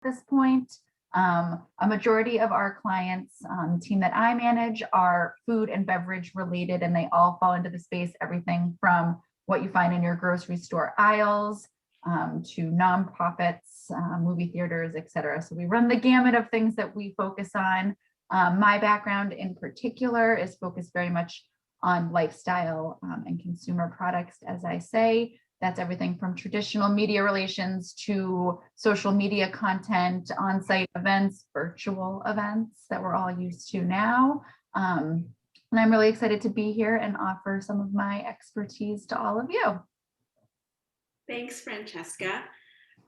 at this point. A majority of our clients, the team that I manage, are food and beverage related, and they all fall into the space, everything from what you find in your grocery store aisles to nonprofits, movie theaters, et cetera. So we run the gamut of things that we focus on. My background in particular is focused very much on lifestyle and consumer products, as I say. That's everything from traditional media relations to social media content, on-site events, virtual events that we're all used to now. And I'm really excited to be here and offer some of my expertise to all of you. Thanks, Francesca.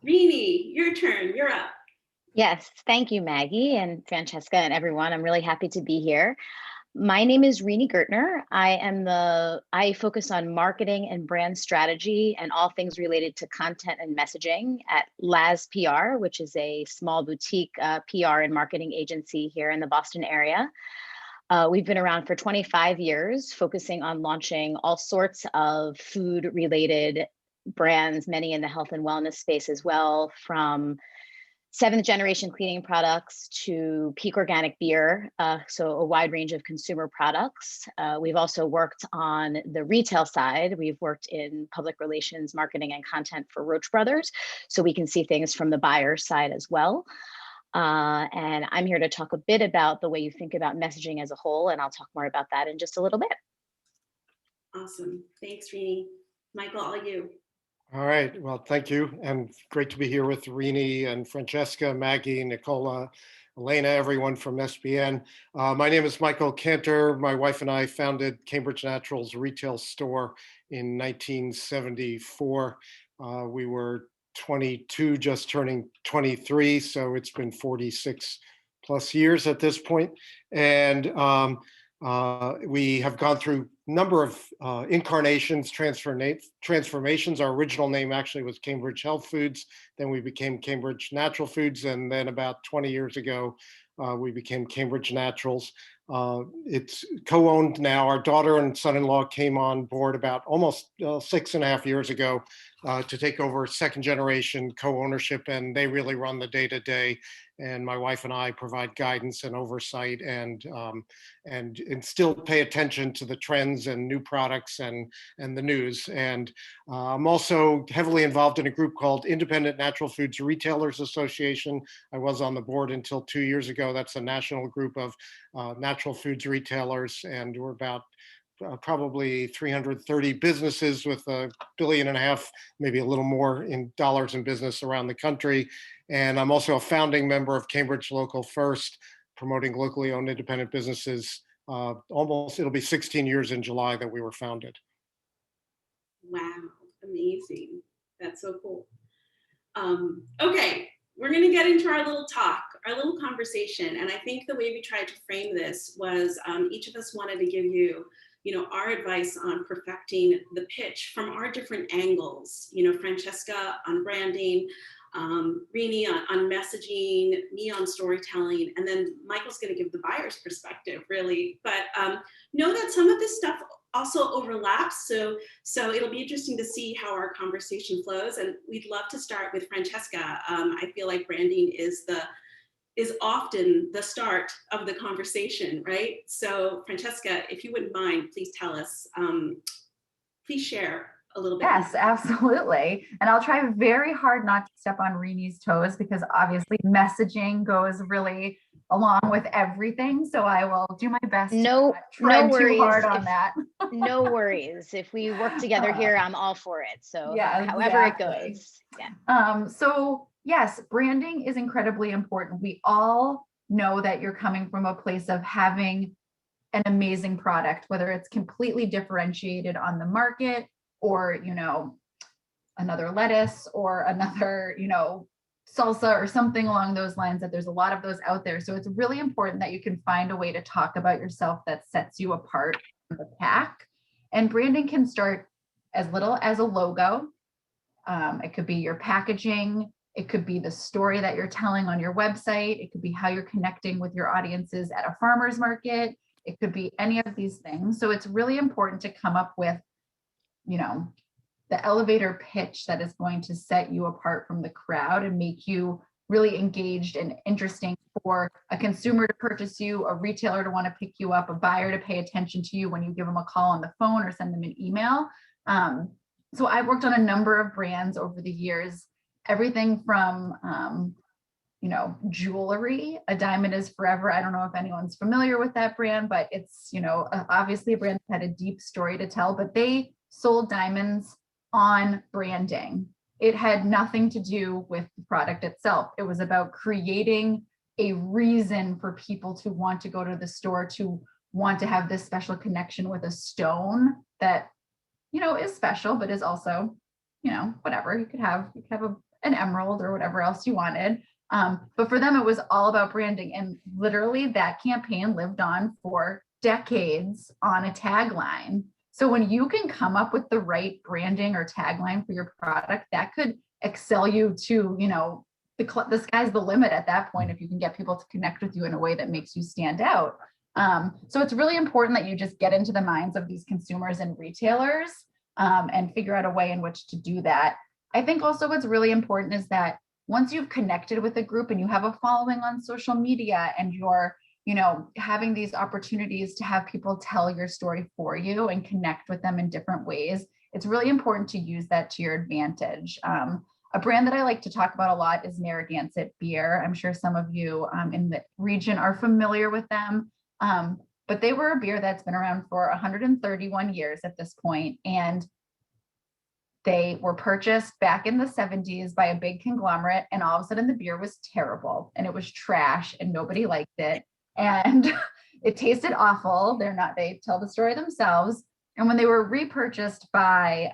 Rini, your turn, you're up. Yes, thank you, Maggie and Francesca and everyone. I'm really happy to be here. My name is Rini Gertner. I focus on marketing and brand strategy and all things related to content and messaging at Laz PR, which is a small boutique PR and marketing agency here in the Boston area. We've been around for 25 years, focusing on launching all sorts of food related brands, many in the health and wellness space as well, from 7th generation cleaning products to peak organic beer, so a wide range of consumer products. We've also worked on the retail side. We've worked in public relations, marketing, and content for Roche Brothers, so we can see things from the buyer side as well. And I'm here to talk a bit about the way you think about messaging as a whole, and I'll talk more about that in just a little bit. Awesome, thanks, Rini. Michael, all you. All right, well, thank you. And great to be here with Rini and Francesca, Maggie, Nicola, Elena, everyone from SBN. My name is Michael Cantor. My wife and I founded Cambridge Naturals retail store in 1974. We were 22, just turning 23, so it's been 46 plus years at this point. And we have gone through a number of incarnations, transformations. Our original name actually was Cambridge Health Foods. Then we became Cambridge Natural Foods. And then about 20 years ago, we became Cambridge Naturals. It's co-owned now. Our daughter and son-in-law came on board about almost 6.5 years ago to take over second generation co-ownership, and they really run the day-to-day. And my wife and I provide guidance and oversight and still pay attention to the trends and new products and the news. And I'm also heavily involved in a group called Independent Natural Foods Retailers Association. I was on the board until 2 years ago. That's a national group of natural foods retailers, and we're about probably 330 businesses with $1.5 billion, maybe a little more in dollars in business around the country. And I'm also a founding member of Cambridge Local First, promoting locally owned independent businesses. It'll be 16 years in July that we were founded. Wow, amazing. That's so cool. Okay, we're gonna get into our little talk, our little conversation. And I think the way we tried to frame this was each of us wanted to give you our advice on perfecting the pitch from our different angles. Francesca on branding, Rini on messaging, me on storytelling, and then Michael's going to give the buyer's perspective, really. But know that some of this stuff also overlaps, so it'll be interesting to see how our conversation flows. And we'd love to start with Francesca. I feel like branding is often the start of the conversation, right? So Francesca, if you wouldn't mind, please tell us, please share a little bit. Yes, absolutely. And I'll try very hard not to step on Rini's toes, because obviously messaging goes really along with everything. So I will do my best no to worries. too hard on that. No worries. If we work together here, I'm all for it. So yeah, however exactly. it goes. Yeah. So yes, branding is incredibly important. We all know that you're coming from a place of having an amazing product, whether it's completely differentiated on the market, or another lettuce or another salsa or something along those lines, that there's a lot of those out there. So it's really important that you can find a way to talk about yourself that sets you apart from the pack. And branding can start as little as a logo. It could be your packaging. It could be the story that you're telling on your website. It could be how you're connecting with your audiences at a farmer's market. It could be any of these things. So it's really important to come up with the elevator pitch that is going to set you apart from the crowd and make you really engaged and interesting for a consumer to purchase you, a retailer to want to pick you up, a buyer to pay attention to you when you give them a call on the phone or send them an email. So I've worked on a number of brands over the years, everything from, jewelry. A diamond is forever. I don't know if anyone's familiar with that brand, but it's, obviously a brand that had a deep story to tell, but they sold diamonds on branding. It had nothing to do with the product itself. It was about creating a reason for people to want to go to the store, to want to have this special connection with a stone that, is special, but is also, whatever. You could have an emerald or whatever else you wanted. But for them, it was all about branding. And literally that campaign lived on for decades on a tagline. So when you can come up with the right branding or tagline for your product, that could excel you to, the sky's the limit at that point if you can get people to connect with you in a way that makes you stand out. So it's really important that you just get into the minds of these consumers and retailers and figure out a way in which to do that. I think also what's really important is that once you've connected with a group and you have a following on social media and you're, having these opportunities to have people tell your story for you and connect with them in different ways, it's really important to use that to your advantage. A brand that I like to talk about a lot is Narragansett Beer. I'm sure some of you in the region are familiar with them, but they were a beer that's been around for 131 years at this point, and they were purchased back in the 70s by a big conglomerate, and all of a sudden the beer was terrible and it was trash and nobody liked it. And it tasted awful. They tell the story themselves. And when they were repurchased by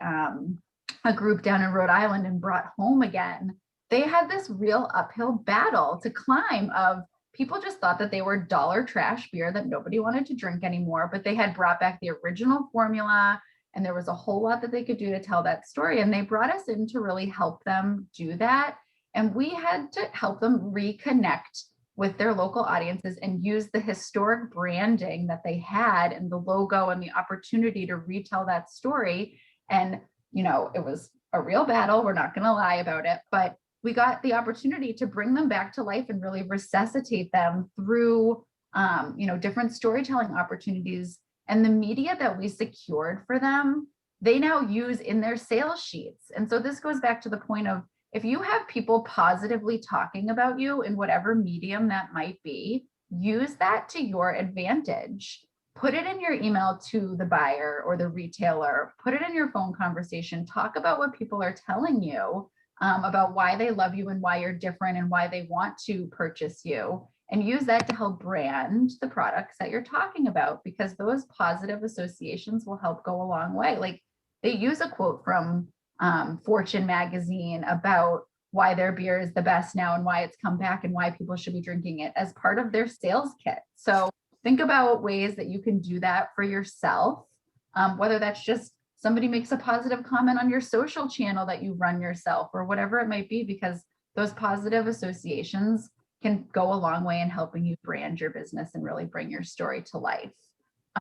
a group down in Rhode Island and brought home again, they had this real uphill battle to climb of people just thought that they were dollar trash beer that nobody wanted to drink anymore, but they had brought back the original formula and there was a whole lot that they could do to tell that story. And they brought us in to really help them do that. And we had to help them reconnect with their local audiences and use the historic branding that they had and the logo and the opportunity to retell that story. And, it was a real battle. We're not going to lie about it, but we got the opportunity to bring them back to life and really resuscitate them through, different storytelling opportunities. And the media that we secured for them, they now use in their sales sheets. And so this goes back to the point of, if you have people positively talking about you in whatever medium that might be, use that to your advantage. Put it in your email to the buyer or the retailer, put it in your phone conversation, talk about what people are telling you about why they love you and why you're different and why they want to purchase you, and use that to help brand the products that you're talking about, because those positive associations will help go a long way. Like they use a quote from Fortune magazine about why their beer is the best now and why it's come back and why people should be drinking it as part of their sales kit. So think about ways that you can do that for yourself, whether that's just somebody makes a positive comment on your social channel that you run yourself or whatever it might be, because those positive associations can go a long way in helping you brand your business and really bring your story to life.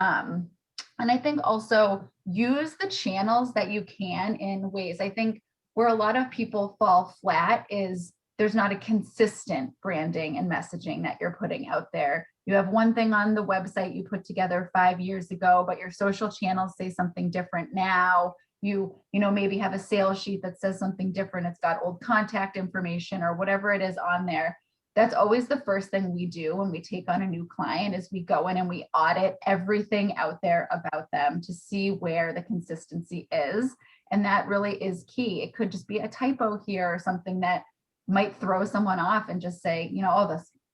And I think also use the channels that you can in ways. I think where a lot of people fall flat is there's not a consistent branding and messaging that you're putting out there. You have one thing on the website you put together 5 years ago, but your social channels say something different now. You maybe have a sales sheet that says something different. It's got old contact information or whatever it is on there. That's always the first thing we do when we take on a new client, is we go in and we audit everything out there about them to see where the consistency is. And that really is key. It could just be a typo here or something that might throw someone off and just say,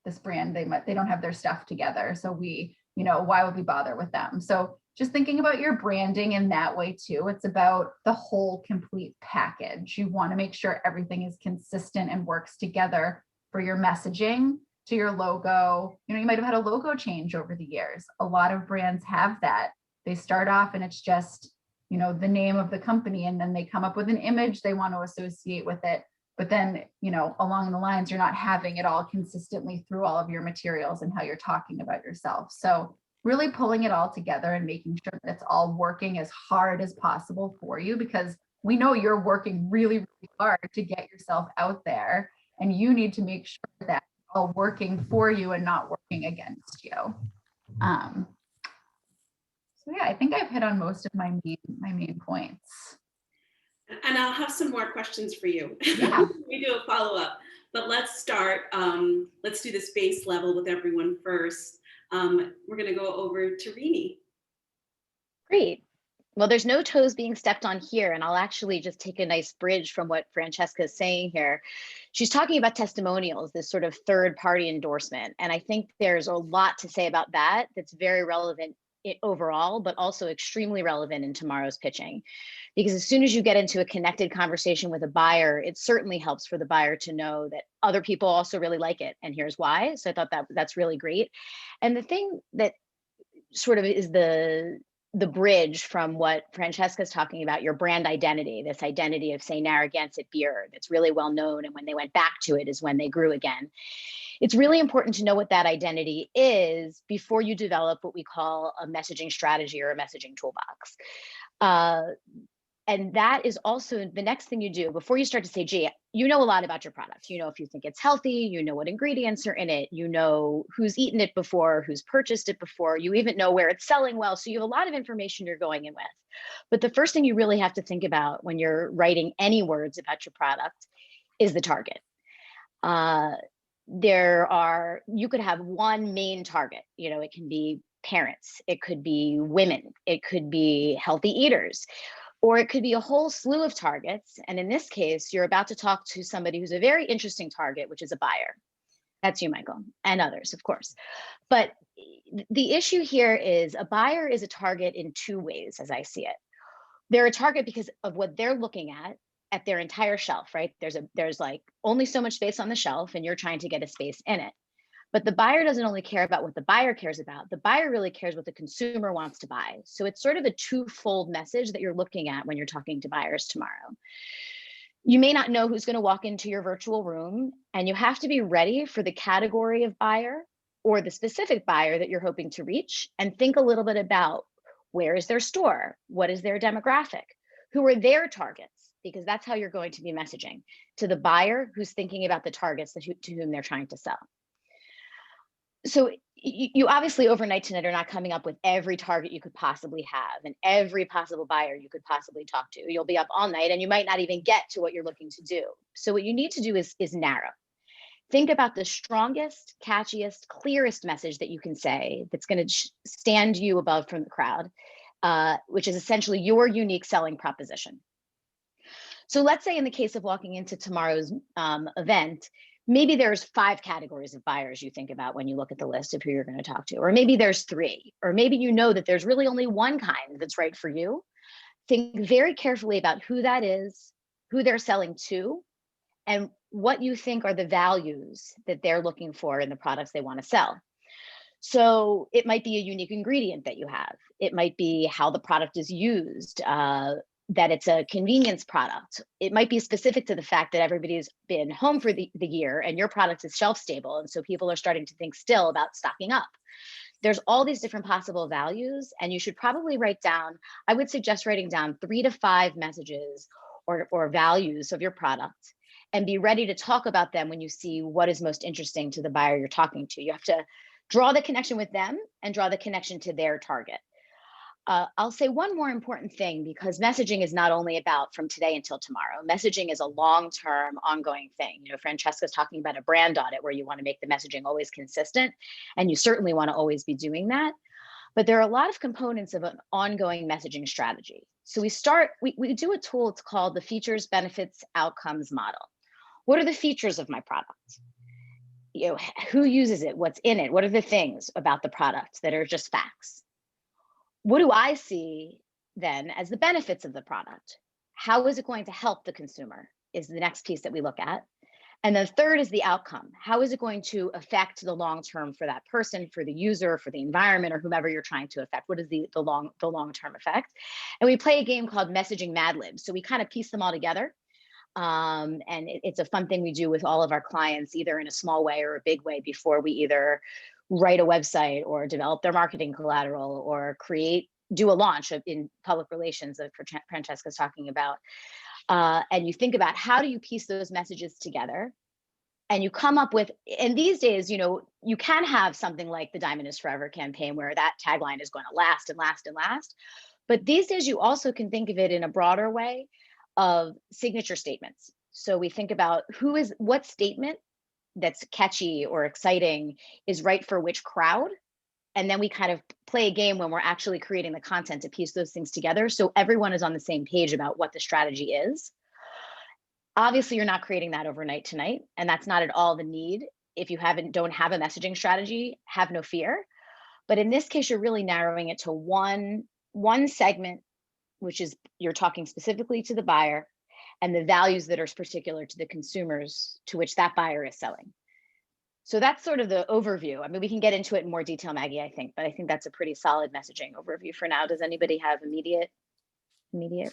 this brand, they don't have their stuff together. So why would we bother with them? So just thinking about your branding in that way too. It's about the whole complete package. You want to make sure everything is consistent and works together for your messaging to your logo. You might have had a logo change over the years. A lot of brands have that. They start off and it's just, the name of the company, and then they come up with an image they want to associate with it. But then, along the lines, you're not having it all consistently through all of your materials and how you're talking about yourself. So really pulling it all together and making sure that it's all working as hard as possible for you, because we know you're working really, really hard to get yourself out there. and you need to make sure that it's all working for you and not working against you. So yeah, I think I've hit on most of my main points. And I'll have some more questions for you. Yeah. We do a follow-up, but let's start. Let's do this base level with everyone first. We're going to go over to Rini. Great. Well, there's no toes being stepped on here, and I'll actually just take a nice bridge from what Francesca is saying here. She's talking about testimonials, this sort of third-party endorsement, and I think there's a lot to say about that that's very relevant overall, but also extremely relevant in tomorrow's pitching. Because as soon as you get into a connected conversation with a buyer, it certainly helps for the buyer to know that other people also really like it, and here's why. So I thought that's really great. And the thing that sort of is the bridge from what Francesca's talking about, your brand identity, this identity of, say, Narragansett beer that's really well known, and when they went back to it is when they grew again. It's really important to know what that identity is before you develop what we call a messaging strategy or a messaging toolbox. And that is also the next thing you do before you start to say, gee, you know a lot about your product. You know if you think it's healthy, you know what ingredients are in it, you know who's eaten it before, who's purchased it before, you even know where it's selling well. So you have a lot of information you're going in with. But the first thing you really have to think about when you're writing any words about your product is the target. You could have one main target. You know, it can be parents, it could be women, it could be healthy eaters, or it could be a whole slew of targets. And in this case, you're about to talk to somebody who's a very interesting target, which is a buyer. That's you, Michael, and others, of course. But the issue here is a buyer is a target in two ways, as I see it. They're a target because of what they're looking at their entire shelf, right? There's like only so much space on the shelf, and you're trying to get a space in it. But the buyer doesn't only care about what the buyer cares about. The buyer really cares what the consumer wants to buy. So it's sort of a twofold message that you're looking at when you're talking to buyers tomorrow. You may not know who's going to walk into your virtual room, and you have to be ready for the category of buyer or the specific buyer that you're hoping to reach, and think a little bit about where is their store? What is their demographic? Who are their targets? Because that's how you're going to be messaging to the buyer who's thinking about the targets to whom they're trying to sell. So you obviously overnight tonight are not coming up with every target you could possibly have and every possible buyer you could possibly talk to. You'll be up all night and you might not even get to what you're looking to do. So what you need to do is narrow. Think about the strongest, catchiest, clearest message that you can say that's going to stand you above from the crowd, which is essentially your unique selling proposition. So let's say in the case of walking into tomorrow's event, maybe there's 5 categories of buyers you think about when you look at the list of who you're going to talk to, or maybe there's 3, or maybe you know that there's really only one kind that's right for you. Think very carefully about who that is, who they're selling to, and what you think are the values that they're looking for in the products they want to sell. So it might be a unique ingredient that you have. It might be how the product is used, that it's a convenience product. It might be specific to the fact that everybody's been home for the year and your product is shelf stable. And so people are starting to think still about stocking up. There's all these different possible values, and you should probably write down, I would suggest writing down 3 to 5 messages or values of your product, and be ready to talk about them when you see what is most interesting to the buyer you're talking to. You have to draw the connection with them and draw the connection to their target. I'll say one more important thing, because messaging is not only about from today until tomorrow. Messaging is a long-term, ongoing thing. You know, Francesca's talking about a brand audit where you want to make the messaging always consistent, and you certainly want to always be doing that. But there are a lot of components of an ongoing messaging strategy. So we do a tool, it's called the Features, Benefits, Outcomes model. What are the features of my product? You know, who uses it? What's in it? What are the things about the product that are just facts? What do I see then as the benefits of the product? How is it going to help the consumer is the next piece that we look at. And the third is the outcome. How is it going to affect the long term for that person, for the user, for the environment, or whomever you're trying to affect? What is the long-term effect? And we play a game called Messaging Mad Libs. So we kind of piece them all together. And it's a fun thing we do with all of our clients, either in a small way or a big way, before we either write a website or develop their marketing collateral or do a launch in public relations that Francesca's talking about. And you think about, how do you piece those messages together and you come up with, and these days, you can have something like the Diamond is Forever campaign where that tagline is going to last and last and last. But these days, you also can think of it in a broader way of signature statements. So we think about what statement that's catchy or exciting is right for which crowd. And then we kind of play a game when we're actually creating the content to piece those things together. So everyone is on the same page about what the strategy is. Obviously, you're not creating that overnight tonight, and that's not at all the need. If you don't have a messaging strategy, have no fear. But in this case, you're really narrowing it to one segment, which is you're talking specifically to the buyer and the values that are particular to the consumers to which that buyer is selling. So that's sort of the overview. I mean, we can get into it in more detail, Maggie, I think, but I think that's a pretty solid messaging overview for now. Does anybody have immediate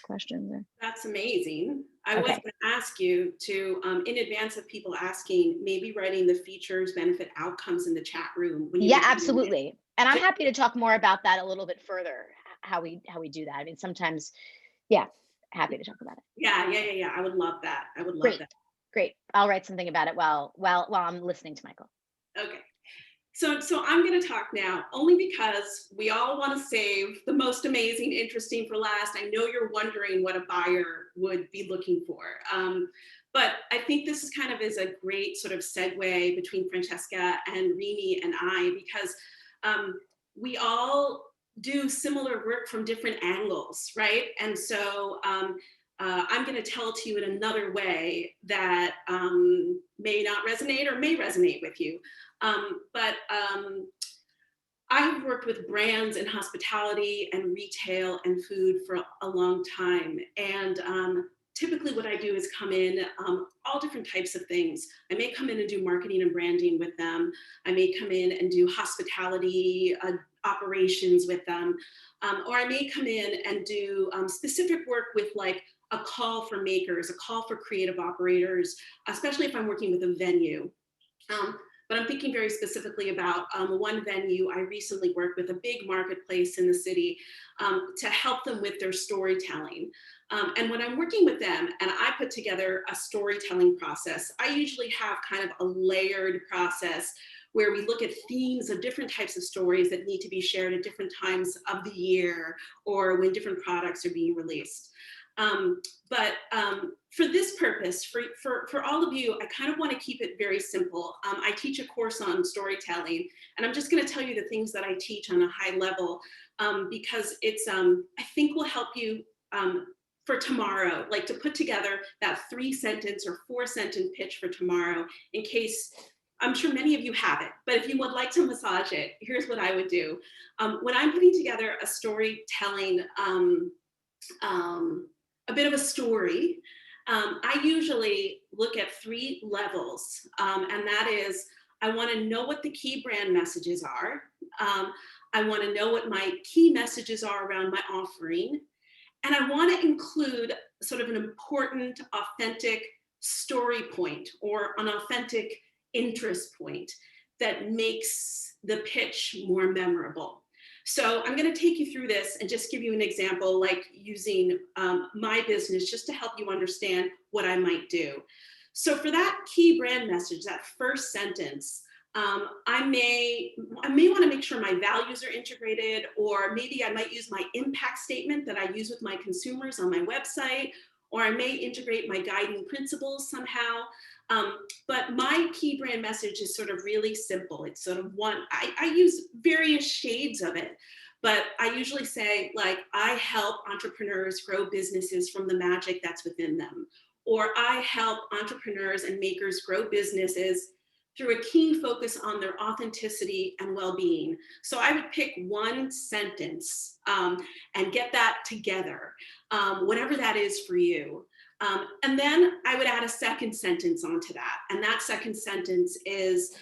questions? That's amazing. I was Okay. going to ask you to, in advance of people asking, maybe writing the features, benefit, outcomes in the chat room. Yeah, absolutely. And I'm happy to talk more about that a little bit further, how we do that. I mean, sometimes, yeah, happy to talk about it. Yeah. I would love that. I would love that. Great. I'll write something about it while I'm listening to Michael. Okay. So I'm going to talk now only because we all want to save the most amazing, interesting for last. I know you're wondering what a buyer would be looking for. But I think this is is a great sort of segue between Francesca and Rini and I, because we all do similar work from different angles, right? And so I'm going to tell it to you in another way that may not resonate or may resonate with you. But I've worked with brands in hospitality and retail and food for a long time. And typically what I do is come in all different types of things. I may come in and do marketing and branding with them. I may come in and do hospitality operations with them. Or I may come in and do specific work with like a call for makers, a call for creative operators, especially if I'm working with a venue. But I'm thinking very specifically about one venue I recently worked with, a big marketplace in the city, to help them with their storytelling. And when I'm working with them and I put together a storytelling process, I usually have kind of a layered process where we look at themes of different types of stories that need to be shared at different times of the year or when different products are being released. But for this purpose, for all of you, I kind of want to keep it very simple. I teach a course on storytelling, and I'm just going to tell you the things that I teach on a high level because it's, I think will help you for tomorrow, like to put together that 3-sentence or 4-sentence pitch for tomorrow in case, I'm sure many of you have it, but if you would like to massage it, here's what I would do. When I'm putting together a storytelling, a bit of a story, I usually look at 3 levels, and that is, I want to know what the key brand messages are. I want to know what my key messages are around my offering, and I want to include sort of an important, authentic story point or an authentic interest point that makes the pitch more memorable. So I'm going to take you through this and just give you an example, like using my business just to help you understand what I might do. So for that key brand message, that first sentence, I may want to make sure my values are integrated, or maybe I might use my impact statement that I use with my consumers on my website, or I may integrate my guiding principles somehow. But my key brand message is sort of really simple. It's sort of one, I use various shades of it, but I usually say, like, I help entrepreneurs grow businesses from the magic that's within them. Or I help entrepreneurs and makers grow businesses through a keen focus on their authenticity and well-being. So I would pick one sentence and get that together, whatever that is for you. And then I would add a second sentence onto that. And that second sentence is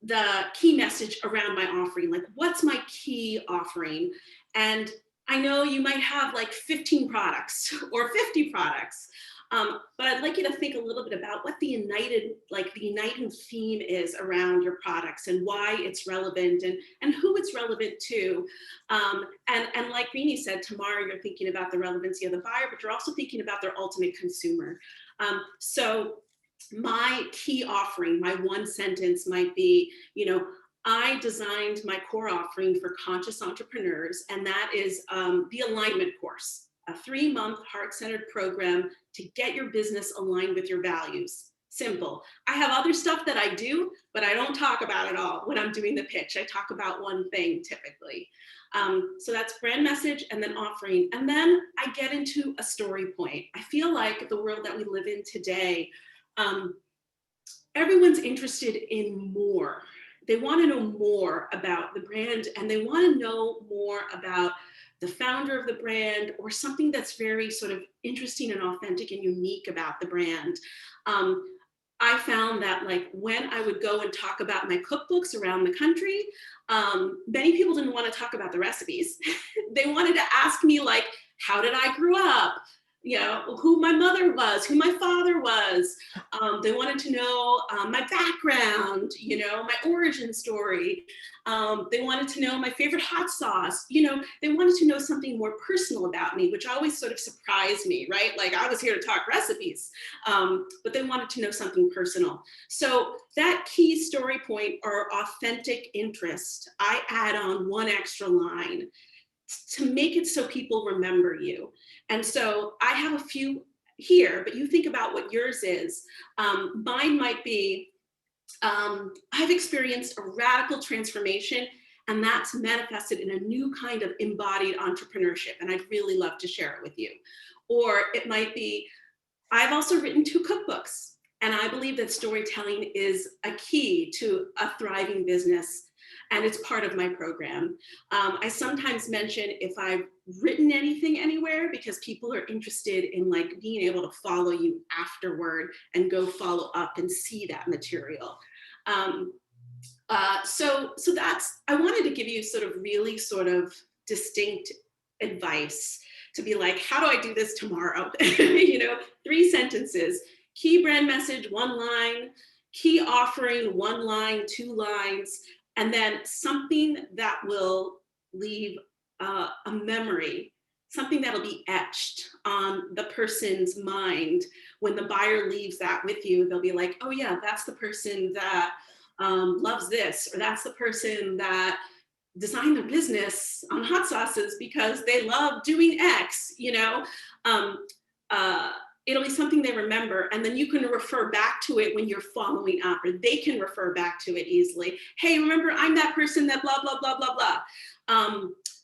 the key message around my offering. Like, what's my key offering? And I know you might have like 15 products or 50 products, but I'd like you to think a little bit about what the uniting theme is around your products and why it's relevant and who it's relevant to. And like Rini said, tomorrow you're thinking about the relevancy of the buyer, but you're also thinking about their ultimate consumer. So my key offering, my one sentence might be, I designed my core offering for conscious entrepreneurs, and that is the alignment course, a 3-month heart-centered program to get your business aligned with your values. Simple. I have other stuff that I do, but I don't talk about it all when I'm doing the pitch. I talk about one thing typically. So that's brand message and then offering. And then I get into a story point. I feel like the world that we live in today, everyone's interested in more. They want to know more about the brand, and they want to know more about the founder of the brand, or something that's very sort of interesting and authentic and unique about the brand. I found that, like, when I would go and talk about my cookbooks around the country, many people didn't want to talk about the recipes. They wanted to ask me, like, how did I grow up? Who my mother was, who my father was. They wanted to know my background, my origin story. They wanted to know my favorite hot sauce. They wanted to know something more personal about me, which always sort of surprised me, right? Like, I was here to talk recipes, but they wanted to know something personal. So that key story point or authentic interest, I add on one extra line to make it so people remember you. And so I have a few here, but you think about what yours is. Mine might be, I've experienced a radical transformation, and that's manifested in a new kind of embodied entrepreneurship, and I'd really love to share it with you. Or it might be, I've also written 2 cookbooks, and I believe that storytelling is a key to a thriving business, and it's part of my program. I sometimes mention if I've written anything anywhere, because people are interested in, like, being able to follow you afterward and go follow up and see that material. So that's, I wanted to give you really distinct advice to be like, how do I do this tomorrow? 3 sentences, key brand message, 1 line, key offering, 1 line, 2 lines, and then something that will leave a memory, something that'll be etched on the person's mind. When the buyer leaves that with you, they'll be like, oh yeah, that's the person that loves this, or that's the person that designed their business on hot sauces because they love doing X. It'll be something they remember, and then you can refer back to it when you're following up, or they can refer back to it easily. Hey, remember, I'm that person that blah, blah, blah, blah, blah.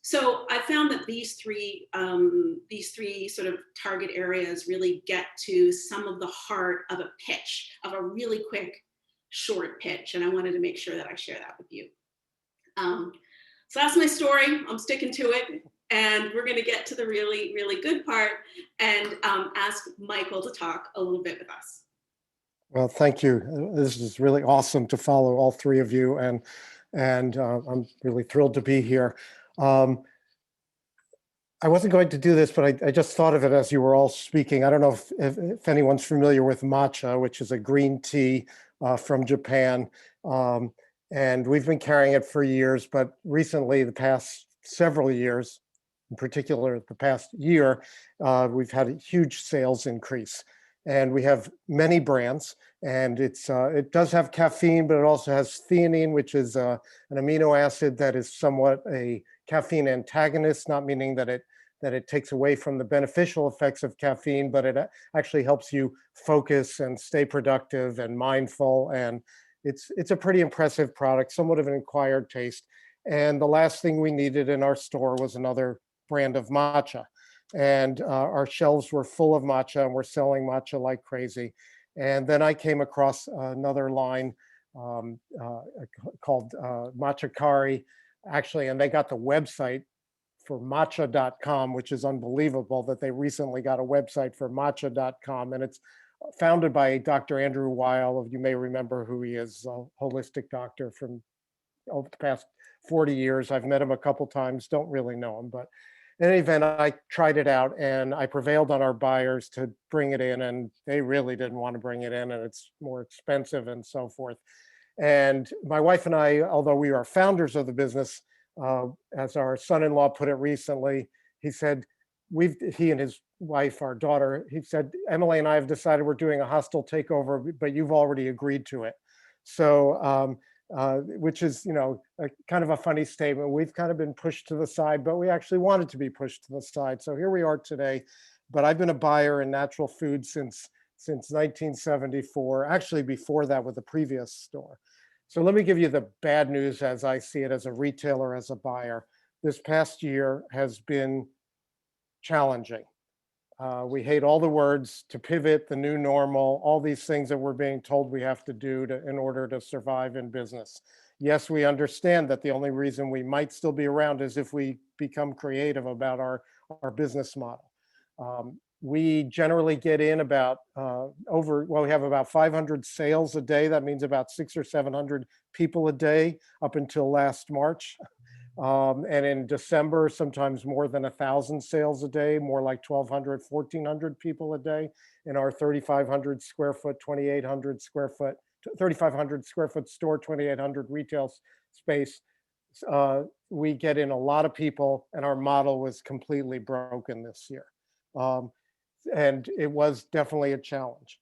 So I found that these three sort of target areas really get to some of the heart of a pitch, of a really quick, short pitch. And I wanted to make sure that I share that with you. So that's my story. I'm sticking to it. And we're going to get to the really, really good part and ask Michael to talk a little bit with us. Well, thank you. This is really awesome to follow all 3 of you, and I'm really thrilled to be here. I wasn't going to do this, but I just thought of it as you were all speaking. I don't know if anyone's familiar with matcha, which is a green tea from Japan. And we've been carrying it for years, but recently, the past several years, in particular the past year, we've had a huge sales increase. And we have many brands, and it does have caffeine, but it also has theanine, which is an amino acid that is somewhat a caffeine antagonist, not meaning that it takes away from the beneficial effects of caffeine, but it actually helps you focus and stay productive and mindful. And it's a pretty impressive product, somewhat of an acquired taste. And the last thing we needed in our store was another brand of matcha. And our shelves were full of matcha, and we're selling matcha like crazy. And then I came across another line called Matcha Kari, actually, and they got the website for matcha.com, which is unbelievable that they recently got a website for matcha.com. And it's founded by Dr. Andrew Weil. You may remember who he is, a holistic doctor from over the past 40 years. I've met him a couple times, don't really know him, but in any event, I tried it out, and I prevailed on our buyers to bring it in, and they really didn't want to bring it in, and it's more expensive and so forth. And my wife and I, although we are founders of the business, as our son-in-law put it recently, he said, he and his wife, our daughter, he said, Emily and I have decided we're doing a hostile takeover, but you've already agreed to it. So, which is, kind of a funny statement. We've kind of been pushed to the side, but we actually wanted to be pushed to the side. So here we are today. But I've been a buyer in natural food since 1974, actually before that with the previous store. So let me give you the bad news as I see it as a retailer, as a buyer. This past year has been challenging. We hate all the words to pivot, the new normal, all these things that we're being told we have to do in order to survive in business. Yes, we understand that the only reason we might still be around is if we become creative about our business model. We generally get in about we have about 500 sales a day. That means about 600 or 700 people a day up until last March. And in December, sometimes more than 1,000 sales a day, more like 1,200, 1,400 people a day in our 3,500 square foot, 2,800 square foot, 3,500 square foot store, 2,800 retail space. We get in a lot of people, and our model was completely broken this year. And it was definitely a challenge.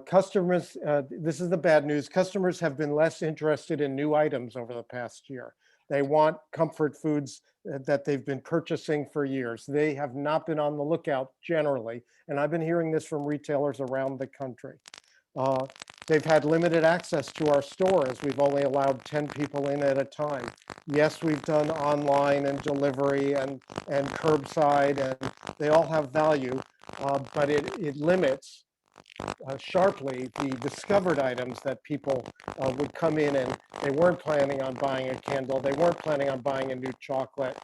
Customers, this is the bad news, customers have been less interested in new items over the past year. They want comfort foods that they've been purchasing for years. They have not been on the lookout generally, and I've been hearing this from retailers around the country. They've had limited access to our store as we've only allowed 10 people in at a time. Yes, we've done online and delivery and curbside, and they all have value, but it limits sharply the discovered items that people would come in and they weren't planning on buying a candle, they weren't planning on buying a new chocolate.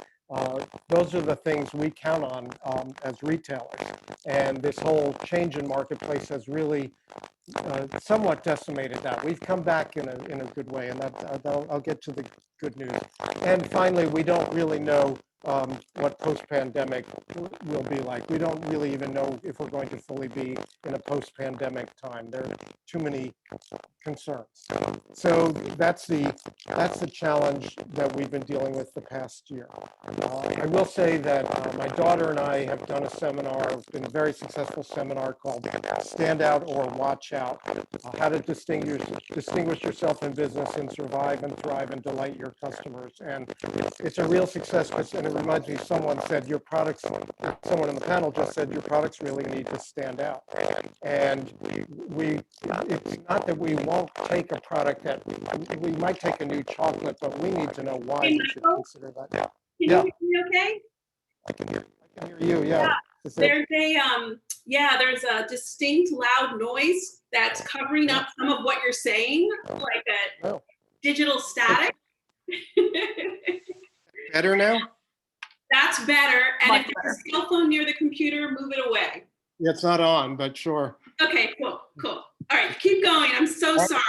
Those are the things we count on as retailers. And this whole change in marketplace has really somewhat decimated that. We've come back in a good way, and I'll get to the good news. And finally, we don't really know what post-pandemic will be like. We don't really even know if we're going to fully be in a post-pandemic time. There are too many concerns. So that's the challenge that we've been dealing with the past year. I will say that my daughter and I have done a seminar. It's been a very successful seminar called Stand Out or Watch Out, how to distinguish yourself in business and survive and thrive and delight your customers. And it's a real success, and it reminds me, someone said your products, someone in the panel just said your products really need to stand out. And it's not that we won't take a product that, we might take a new chocolate, but we need to know why Hey, we should Michael? consider that. Can Yeah. you hear me okay? I can hear you, yeah. There's there's a distinct loud noise that's covering up some of what you're saying, like a digital static. Better now? That's better. And Much if there's a cell phone near the computer, move it away. Yeah, it's not on, but sure. Okay, cool. All right, keep going. I'm so sorry.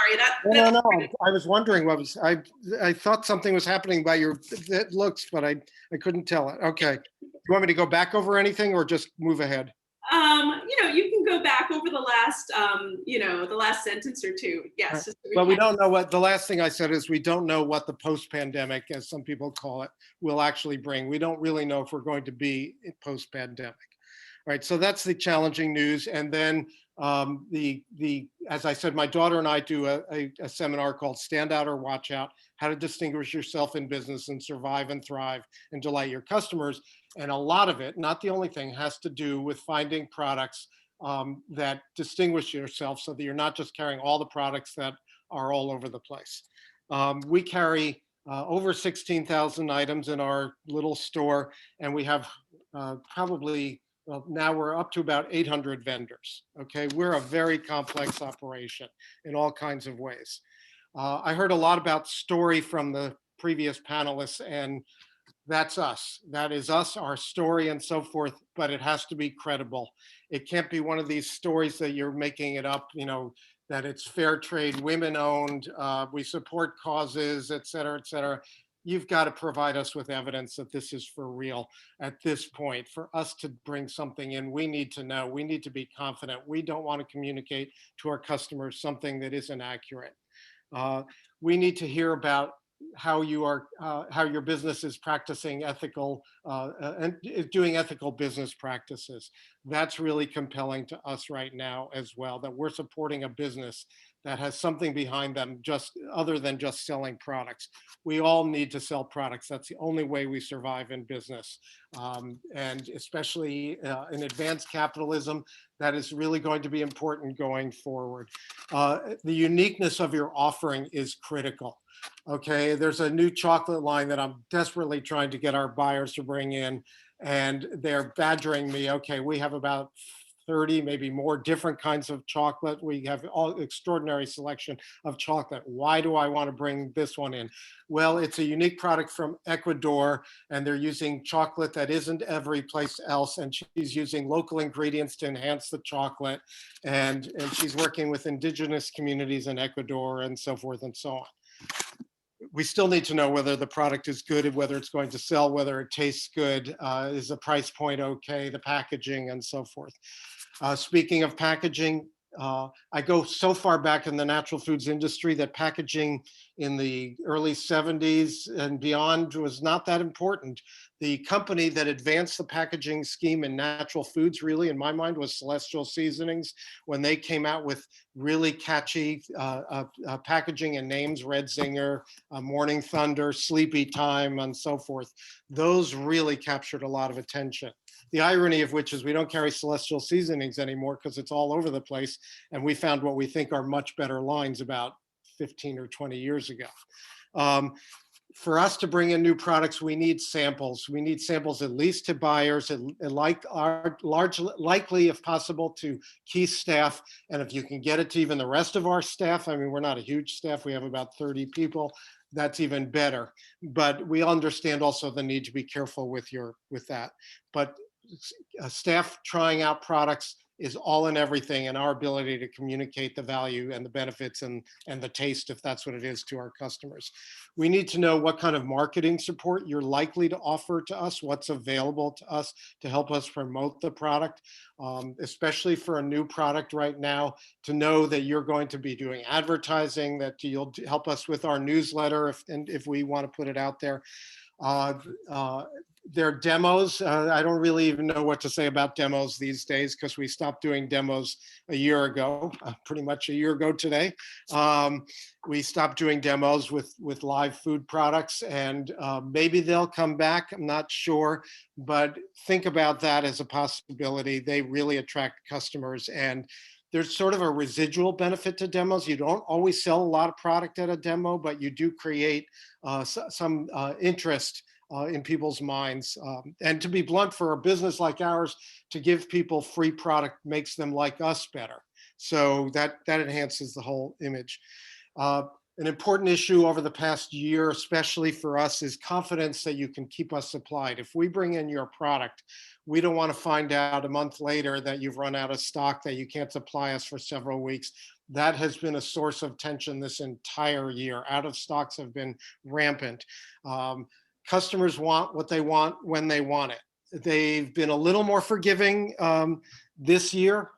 No. I was wondering what was, I thought something was happening by your looks, but I couldn't tell it. Okay. You want me to go back over anything or just move ahead? You can go back over the last, the last sentence or two. Yes. Just But we don't know what, the last thing I said is we don't know what the post-pandemic, as some people call it, will actually bring. We don't really know if we're going to be post-pandemic. All right, so that's the challenging news. And then as I said, my daughter and I do a seminar called Stand Out or Watch Out, how to distinguish yourself in business and survive and thrive and delight your customers. And a lot of it, not the only thing, has to do with finding products that distinguish yourself so that you're not just carrying all the products that are all over the place. We carry over 16,000 items in our little store, and we have probably, well, now we're up to about 800 vendors, okay? We're a very complex operation in all kinds of ways. I heard a lot about story from the previous panelists, and that's us. That is us, our story and so forth, but it has to be credible. It can't be one of these stories that you're making it up, that it's fair trade, women owned, we support causes, et cetera, et cetera. You've got to provide us with evidence that this is for real at this point. For us to bring something in, we need to know, we need to be confident. We don't want to communicate to our customers something that isn't accurate. We need to hear about how your business is practicing ethical and is doing ethical business practices. That's really compelling to us right now as well, that we're supporting a business that has something behind them just other than just selling products. We all need to sell products. That's the only way we survive in business. And especially in advanced capitalism, that is really going to be important going forward. The uniqueness of your offering is critical. Okay, there's a new chocolate line that I'm desperately trying to get our buyers to bring in, and they're badgering me. Okay, we have about 30, maybe more different kinds of chocolate. We have all extraordinary selection of chocolate. Why do I want to bring this one in? Well, it's a unique product from Ecuador, and they're using chocolate that isn't every place else. And she's using local ingredients to enhance the chocolate. And she's working with indigenous communities in Ecuador and so forth and so on. We still need to know whether the product is good, whether it's going to sell, whether it tastes good, is the price point okay, the packaging and so forth. Speaking of packaging, I go so far back in the natural foods industry that packaging in the early 70s and beyond was not that important. The company that advanced the packaging scheme in natural foods, really, in my mind, was Celestial Seasonings, when they came out with really catchy packaging and names, Red Zinger, Morning Thunder, Sleepy Time, and so forth. Those really captured a lot of attention. The irony of which is we don't carry Celestial Seasonings anymore because it's all over the place. And we found what we think are much better lines about 15 or 20 years ago. For us to bring in new products, we need samples. We need samples at least to buyers, and likely, if possible, to key staff. And if you can get it to even the rest of our staff, I mean, we're not a huge staff. We have about 30 people. That's even better. But we understand also the need to be careful with that. But staff trying out products is all and everything, and our ability to communicate the value and the benefits and the taste, if that's what it is, to our customers. We need to know what kind of marketing support you're likely to offer to us, what's available to us to help us promote the product, especially for a new product right now, to know that you're going to be doing advertising, that you'll help us with our newsletter if we want to put it out there. Their demos, I don't really even know what to say about demos these days because we stopped doing demos a year ago, pretty much a year ago today. We stopped doing demos with live food products, and maybe they'll come back, I'm not sure, but think about that as a possibility. They really attract customers, and there's sort of a residual benefit to demos. You don't always sell a lot of product at a demo, but you do create some interest in people's minds. And to be blunt, for a business like ours, to give people free product makes them like us better. So that enhances the whole image. An important issue over the past year, especially for us, is confidence that you can keep us supplied. If we bring in your product, we don't want to find out a month later that you've run out of stock, that you can't supply us for several weeks. That has been a source of tension this entire year. Out of stocks have been rampant. Customers want what they want when they want it. They've been a little more forgiving this year,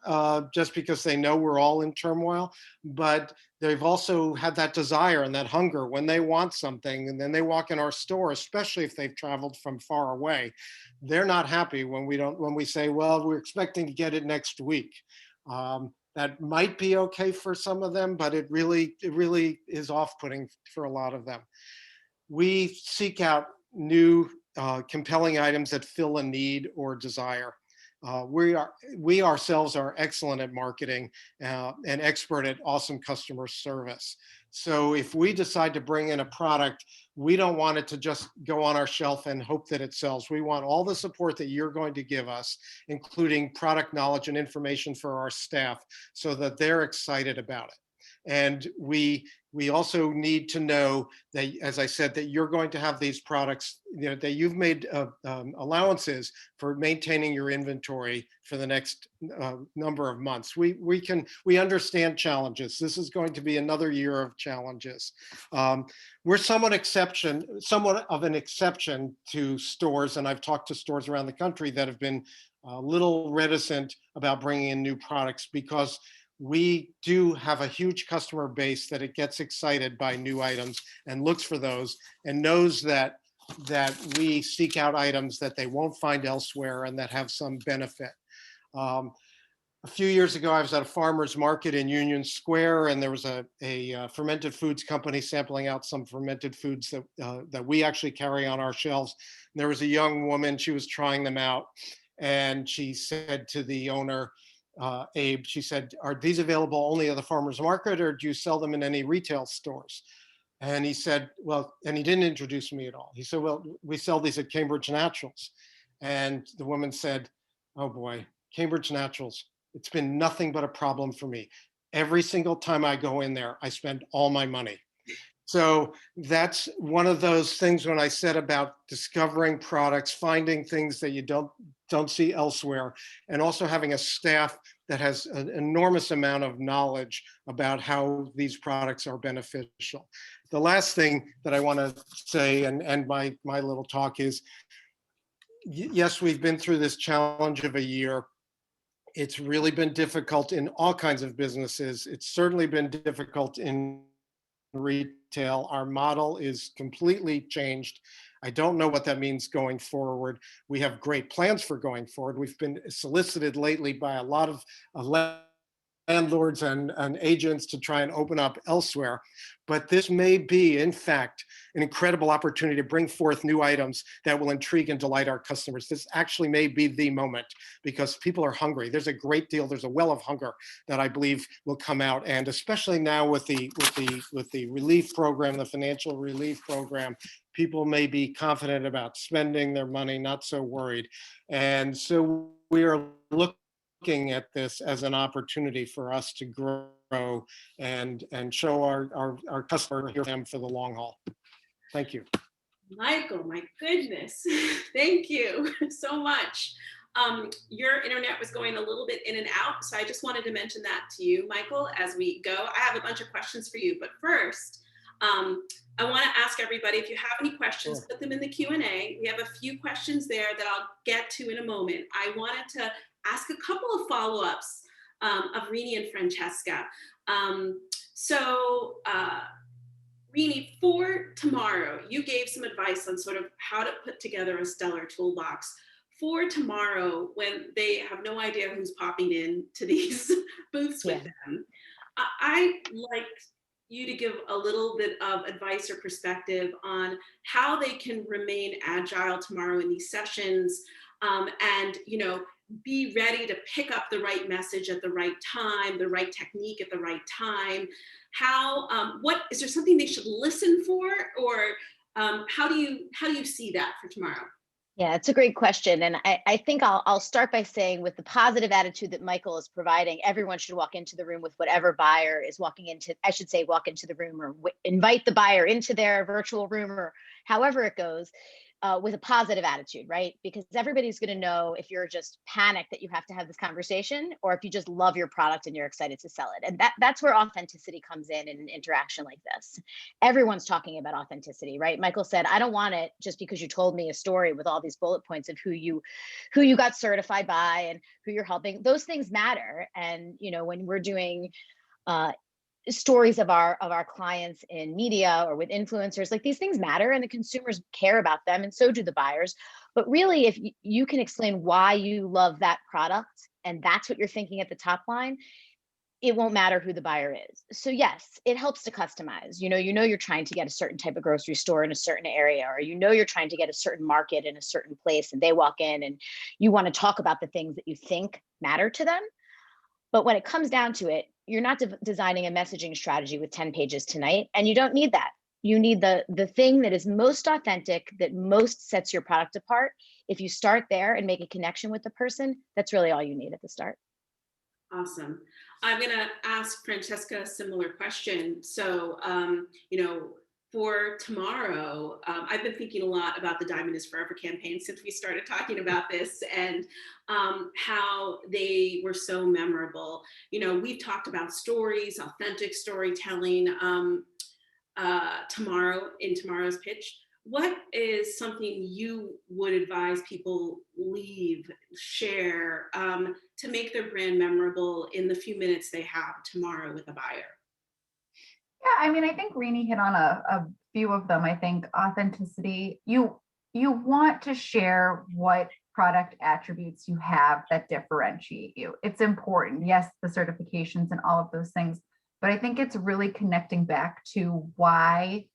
just because they know we're all in turmoil, but they've also had that desire and that hunger when they want something, and then they walk in our store, especially if they've traveled from far away. They're not happy when we say, well, we're expecting to get it next week. That might be okay for some of them, but it really is off-putting for a lot of them. We seek out new compelling items that fill a need or desire. We ourselves are excellent at marketing and expert at awesome customer service. So if we decide to bring in a product, we don't want it to just go on our shelf and hope that it sells. We want all the support that you're going to give us, including product knowledge and information for our staff, so that they're excited about it. And we also need to know that, as I said, that you're going to have these products, that you've made allowances for maintaining your inventory for the next number of months. We understand challenges. This is going to be another year of challenges. We're somewhat of an exception to stores, and I've talked to stores around the country that have been a little reticent about bringing in new products because we do have a huge customer base that it gets excited by new items and looks for those and knows that we seek out items that they won't find elsewhere and that have some benefit. A few years ago, I was at a farmer's market in Union Square, and there was a fermented foods company sampling out some fermented foods that we actually carry on our shelves. And there was a young woman, she was trying them out, and she said to the owner, Abe, she said, "Are these available only at the farmer's market, or do you sell them in any retail stores?" And he said, well, and he didn't introduce me at all. He said, "Well, we sell these at Cambridge Naturals." And the woman said, "Oh boy, Cambridge Naturals. It's been nothing but a problem for me. Every single time I go in there, I spend all my money." So that's one of those things when I said about discovering products, finding things that you don't see elsewhere, and also having a staff that has an enormous amount of knowledge about how these products are beneficial. The last thing that I want to say and end my little talk is, yes, we've been through this challenge of a year. It's really been difficult in all kinds of businesses. It's certainly been difficult in retail. Our model is completely changed. I don't know what that means going forward. We have great plans for going forward. We've been solicited lately by a lot of landlords and agents to try and open up elsewhere. But this may be, in fact, an incredible opportunity to bring forth new items that will intrigue and delight our customers. This actually may be the moment because people are hungry. There's a great deal, there's a well of hunger that I believe will come out. And especially now with the relief program, the financial relief program, people may be confident about spending their money, not so worried. And so we are looking at this as an opportunity for us to grow and show our customer here them for the long haul. Thank you. Michael, my goodness. Thank you so much. Your internet was going a little bit in and out, so I just wanted to mention that to you, Michael, as we go. I have a bunch of questions for you, but first, I want to ask everybody, if you have any questions, Sure. put them in the Q&A. We have a few questions there that I'll get to in a moment. I wanted to ask a couple of follow-ups of Rini and Francesca. Rini, for tomorrow, you gave some advice on sort of how to put together a stellar toolbox. For tomorrow, when they have no idea who's popping in to these booths with them, I'd like you to give a little bit of advice or perspective on how they can remain agile tomorrow in these sessions, and be ready to pick up the right message at the right time, the right technique at the right time. What is there something they should listen for, or how do you see that for tomorrow? Yeah, it's a great question. And I think I'll start by saying, with the positive attitude that Michael is providing, everyone should walk into the room with whatever buyer is walking into, I should say, walk into the room or invite the buyer into their virtual room, or however it goes, with a positive attitude, right? Because everybody's going to know if you're just panicked that you have to have this conversation, or if you just love your product and you're excited to sell it. And that's where authenticity comes in an interaction like this. Everyone's talking about authenticity, right? Michael said, "I don't want it just because you told me a story with all these bullet points of who you got certified by and who you're helping." Those things matter. And when we're doing stories of our clients in media or with influencers, like, these things matter, and the consumers care about them, and so do the buyers. But really, if you can explain why you love that product, and that's what you're thinking at the top line, it won't matter who the buyer is. So yes, it helps to customize. You're trying to get a certain type of grocery store in a certain area, or you're trying to get a certain market in a certain place, and they walk in and you want to talk about the things that you think matter to them. But when it comes down to it, you're not designing a messaging strategy with 10 pages tonight, and you don't need that. You need the thing that is most authentic, that most sets your product apart. If you start there and make a connection with the person, that's really all you need at the start. Awesome. I'm going to ask Francesca a similar question. So, for tomorrow, I've been thinking a lot about the Diamond is Forever campaign since we started talking about this, and how they were so memorable. We've talked about stories, authentic storytelling tomorrow in tomorrow's pitch. what is something you would advise people share to make their brand memorable in the few minutes they have tomorrow with a buyer? Yeah, I mean, I think Rini hit on a few of them. I think authenticity, you want to share what product attributes you have that differentiate you. It's important. Yes, the certifications and all of those things, but I think it's really connecting back to why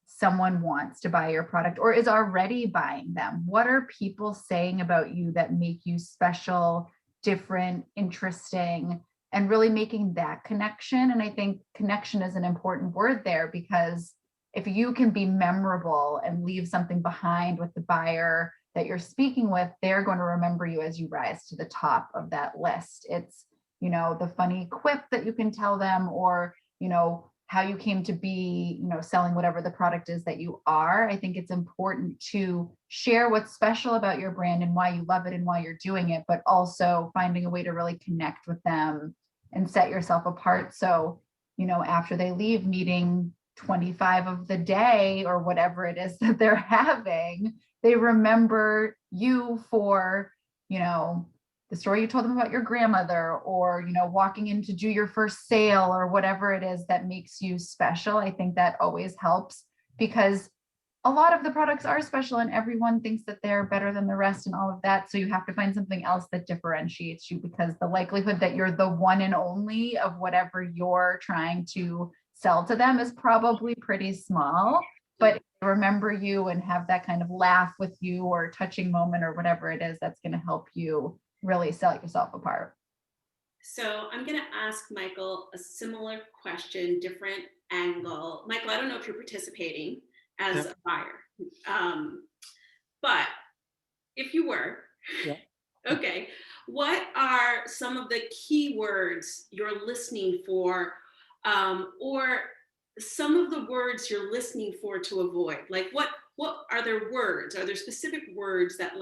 someone wants to buy your product or is already buying them. What are people saying about you that make you special, different, interesting, and really making that connection? And I think connection is an important word there, because if you can be memorable and leave something behind with the buyer that you're speaking with, they're going to remember you as you rise to the top of that list. It's, the funny quip that you can tell them, or, how you came to be, selling whatever the product is that you are. I think it's important to share what's special about your brand and why you love it and why you're doing it, but also finding a way to really connect with them and set yourself apart. So, after they leave meeting 25 of the day or whatever it is that they're having, they remember you for, the story you told them about your grandmother, or, walking in to do your first sale or whatever it is that makes you special. I think that always helps, because a lot of the products are special and everyone thinks that they're better than the rest and all of that. So you have to find something else that differentiates you, because the likelihood that you're the one and only of whatever you're trying to sell to them is probably pretty small. But if they remember you and have that kind of laugh with you or touching moment or whatever it is, that's going to help you really sell yourself apart. So I'm going to ask Michael a similar question, different angle. Michael, I don't know if you're participating as a buyer, but if you were, okay, what are some of the keywords you're listening for, or some of the words you're listening for to avoid? Like, what are there words? Are there specific words that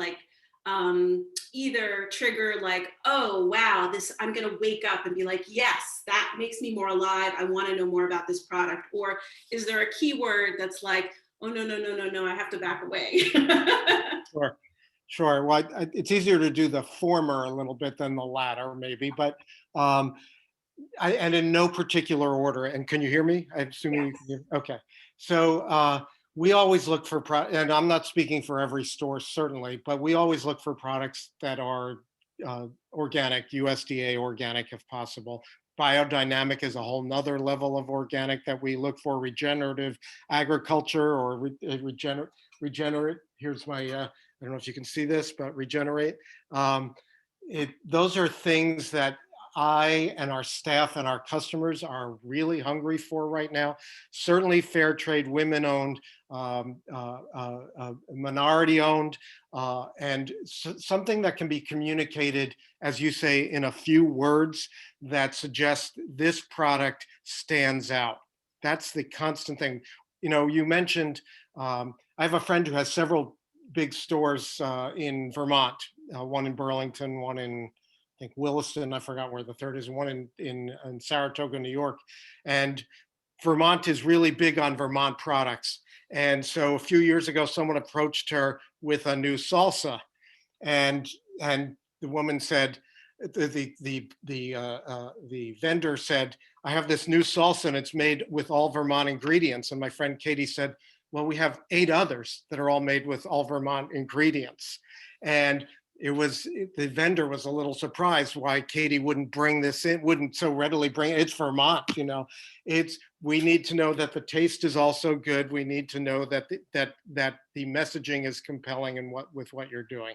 either trigger like, oh, wow, I'm going to wake up and be like, yes, that makes me more alive. I want to know more about this product. Or is there a keyword that's like, oh, no, I have to back away? Sure. Well, it's easier to do the former a little bit than the latter, maybe, but and in no particular order. And can you hear me? I assume you can hear. Okay. So we always look for, and I'm not speaking for every store, certainly, but we always look for products that are organic, USDA organic if possible. Biodynamic is a whole nother level of organic that we look for. Regenerative agriculture or regenerate. Here's my, I don't know if you can see this, but regenerate. Those are things that I and our staff and our customers are really hungry for right now. Certainly fair trade, women-owned, minority-owned, and something that can be communicated, as you say, in a few words that suggest this product stands out. That's the constant thing. You mentioned, I have a friend who has several big stores in Vermont, one in Burlington, one in I think Williston, I forgot where the third is, one in Saratoga, New York. And Vermont is really big on Vermont products. And so a few years ago, someone approached her with a new salsa. And the woman said, the vendor said, I have this new salsa and it's made with all Vermont ingredients. And my friend Katie said, well, we have 8 others that are all made with all Vermont ingredients. And the vendor was a little surprised why Katie wouldn't bring this in, wouldn't so readily bring it. It's Vermont, we need to know that the taste is also good. We need to know that the messaging is compelling and with what you're doing.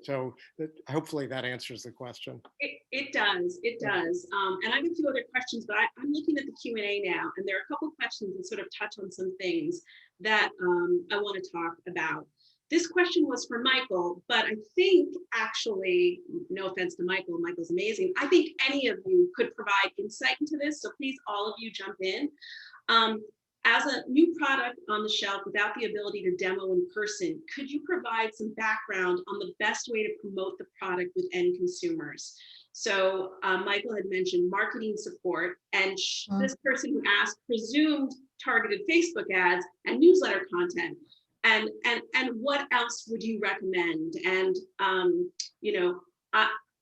So hopefully that answers the question. It does. And I have a few other questions, but I'm looking at the Q&A now, and there are a couple of questions that sort of touch on some things that I want to talk about. This question was for Michael, but I think actually, no offense to Michael, Michael's amazing. I think any of you could provide insight into this. So please, all of you jump in. As a new product on the shelf without the ability to demo in person, could you provide some background on the best way to promote the product with end consumers? So Michael had mentioned marketing support, and this person who asked presumed targeted Facebook ads and newsletter content. and what else would you recommend? And you know,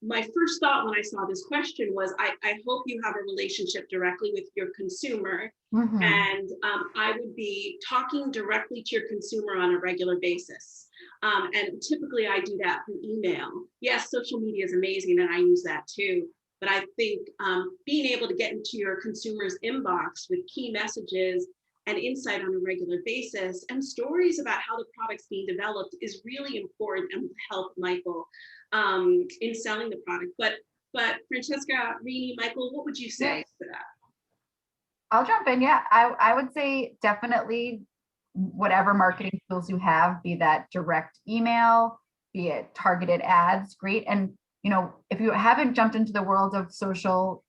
my first thought when I saw this question was, I hope you have a relationship directly with your consumer. Mhm. And I would be talking directly to your consumer on a regular basis. And typically I do that through email. Yes, social media is amazing and I use that too. But I think being able to get into your consumer's inbox with key messages and insight on a regular basis and stories about how the product's being developed is really important and will help Michael in selling the product. But Francesca, Rini, Michael, what would you say to that? I'll jump in. Yeah, I would say definitely whatever marketing tools you have, be that direct email, be it targeted ads, great. And, you know, if you haven't jumped into the world of social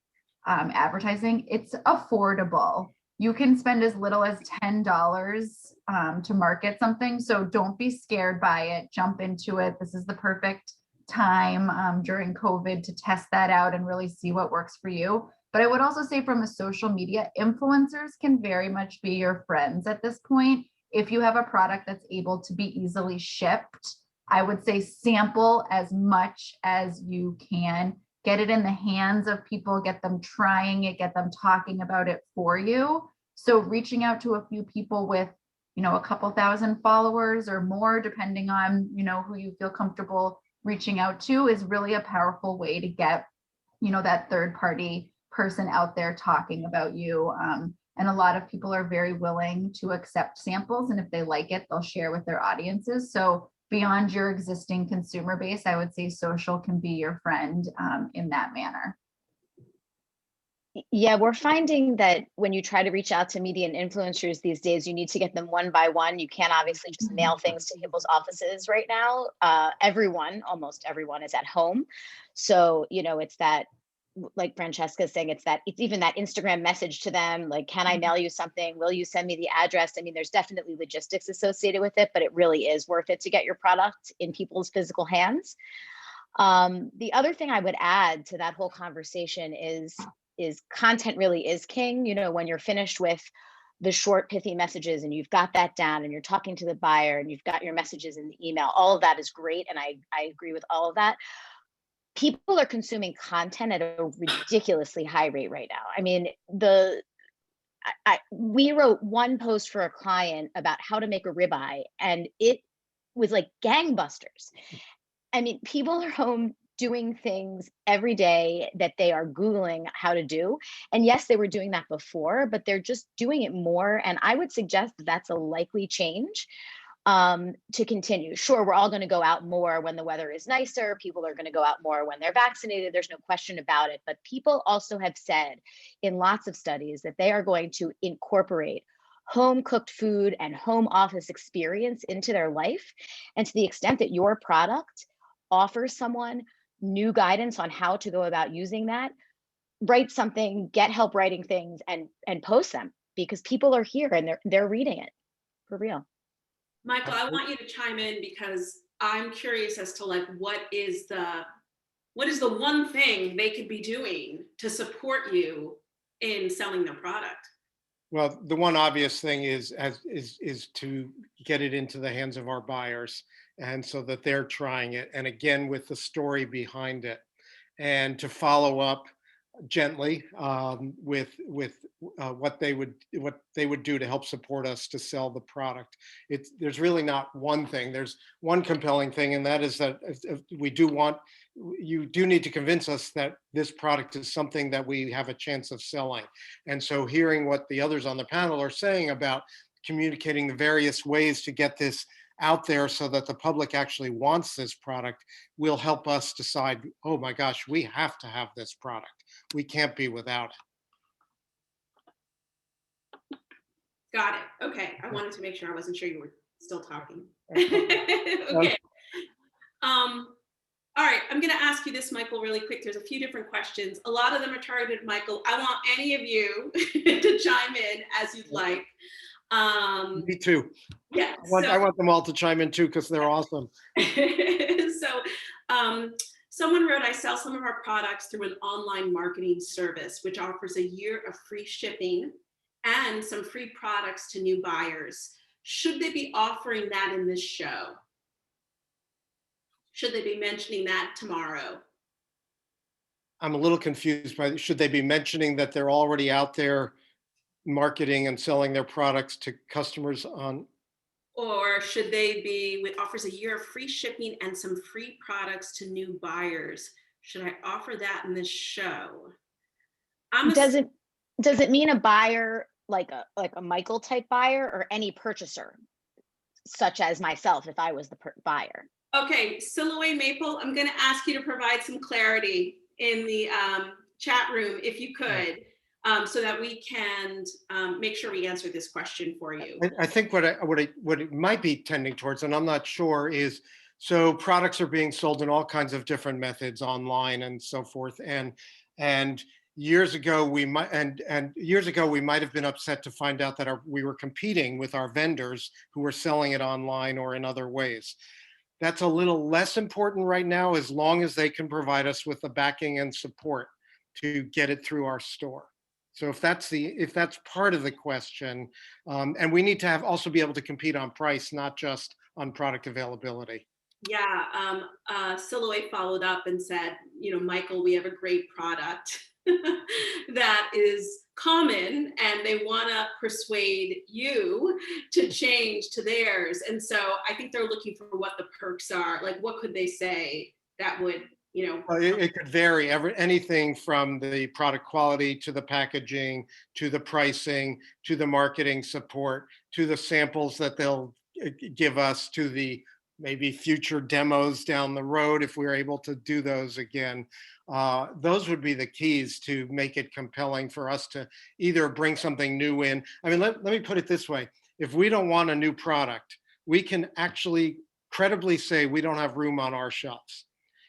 advertising, it's affordable. You can spend as little as $10 to market something. So don't be scared by it. Jump into it. This is the perfect time during COVID to test that out and really see what works for you. But I would also say from a social media, influencers can very much be your friends at this point. If you have a product that's able to be easily shipped, I would say sample as much as you can. Get it in the hands of people, get them trying it, get them talking about it for you. So reaching out to a few people with, you know, a couple thousand followers or more, depending on, you know, who you feel comfortable reaching out to, is really a powerful way to get, you know, that third party person out there talking about you. And a lot of people are very willing to accept samples. And if they like it, they'll share with their audiences. So beyond your existing consumer base, I would say social can be your friend in that manner. Yeah, we're finding that when you try to reach out to media and influencers these days, you need to get them one by one. You can't obviously just mail things to people's offices right now. Almost everyone is at home. So, you know, it's that, like Francesca is saying, it's even that Instagram message to them, like, can I mail you something? Will you send me the address? I mean, there's definitely logistics associated with it, but it really is worth it to get your product in people's physical hands. The other thing I would add to that whole conversation is content really is king. You know, when you're finished with the short pithy messages and you've got that down and you're talking to the buyer and you've got your messages in the email, all of that is great. And I agree with all of that. People are consuming content at a ridiculously high rate right now. I mean, we wrote one post for a client about how to make a ribeye and it was like gangbusters. I mean, people are home doing things every day that they are Googling how to do. And yes, they were doing that before, but they're just doing it more. And I would suggest that that's a likely change to continue. Sure, we're all going to go out more when the weather is nicer. People are going to go out more when they're vaccinated. There's no question about it. But people also have said in lots of studies that they are going to incorporate home cooked food and home office experience into their life. And to the extent that your product offers someone new guidance on how to go about using that, write something, get help writing things and post them, because people are here and they're reading it for real. Michael, I want you to chime in because I'm curious as to like what is the one thing they could be doing to support you in selling their product? Well, the one obvious thing is to get it into the hands of our buyers, and so that they're trying it, and again with the story behind it, and to follow up gently with what they would do to help support us to sell the product. There's really not one thing. There's one compelling thing, and that is that if you do need to convince us that this product is something that we have a chance of selling. And so hearing what the others on the panel are saying about communicating the various ways to get this out there so that the public actually wants this product will help us decide, oh my gosh, we have to have this product. We can't be without it. Got it. Okay. I wanted to make sure. I wasn't sure you were still talking. Okay. All right. I'm going to ask you this, Michael, really quick. There's a few different questions. A lot of them are targeted, Michael. I want any of you to chime in as you'd like. Me too. Yeah. I want them all to chime in too, because they're awesome. Someone wrote, I sell some of our products through an online marketing service, which offers a year of free shipping and some free products to new buyers. Should they be offering that in this show? Should they be mentioning that tomorrow? I'm a little confused by, should they be mentioning that they're already out there marketing and selling their products to customers on? Or should they be with offers a year of free shipping and some free products to new buyers? Should I offer that in this show? Does it mean a buyer like a Michael type buyer, or any purchaser, such as myself if I was the buyer? Okay, Silhouette Maple, I'm going to ask you to provide some clarity in the chat room, if you could, so that we can make sure we answer this question for you. I think what it might be tending towards, and I'm not sure, is so products are being sold in all kinds of different methods online and so forth. And years ago we might have been upset to find out that we were competing with our vendors who were selling it online or in other ways. That's a little less important right now, as long as they can provide us with the backing and support to get it through our store. So if that's part of the question, and we need to also be able to compete on price, not just on product availability. Yeah, Silhouette followed up and said, Michael, we have a great product that is common, and they want to persuade you to change to theirs. And so I think they're looking for what the perks are. Like, what could they say that would, It could vary. Anything from the product quality to the packaging, to the pricing, to the marketing support, to the samples that they'll give us, to the maybe future demos down the road if we're able to do those again. Those would be the keys to make it compelling for us to either bring something new in. I mean, let me put it this way. If we don't want a new product, we can actually credibly say we don't have room on our shelves.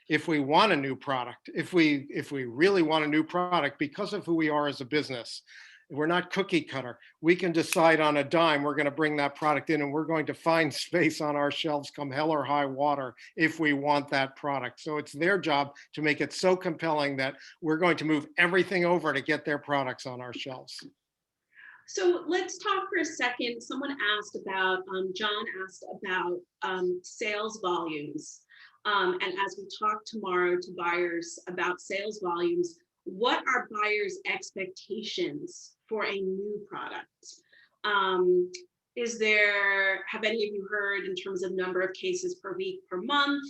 If we want a new product, if we really want a new product, because of who we are as a business, we're not cookie cutter. We can decide on a dime, we're going to bring that product in, and we're going to find space on our shelves come hell or high water if we want that product. So it's their job to make it so compelling that we're going to move everything over to get their products on our shelves. So let's talk for a second. Someone asked about, John asked about sales volumes. And as we talk tomorrow to buyers about sales volumes, what are buyers' expectations for a new product? Have any of you heard in terms of number of cases per week, per month?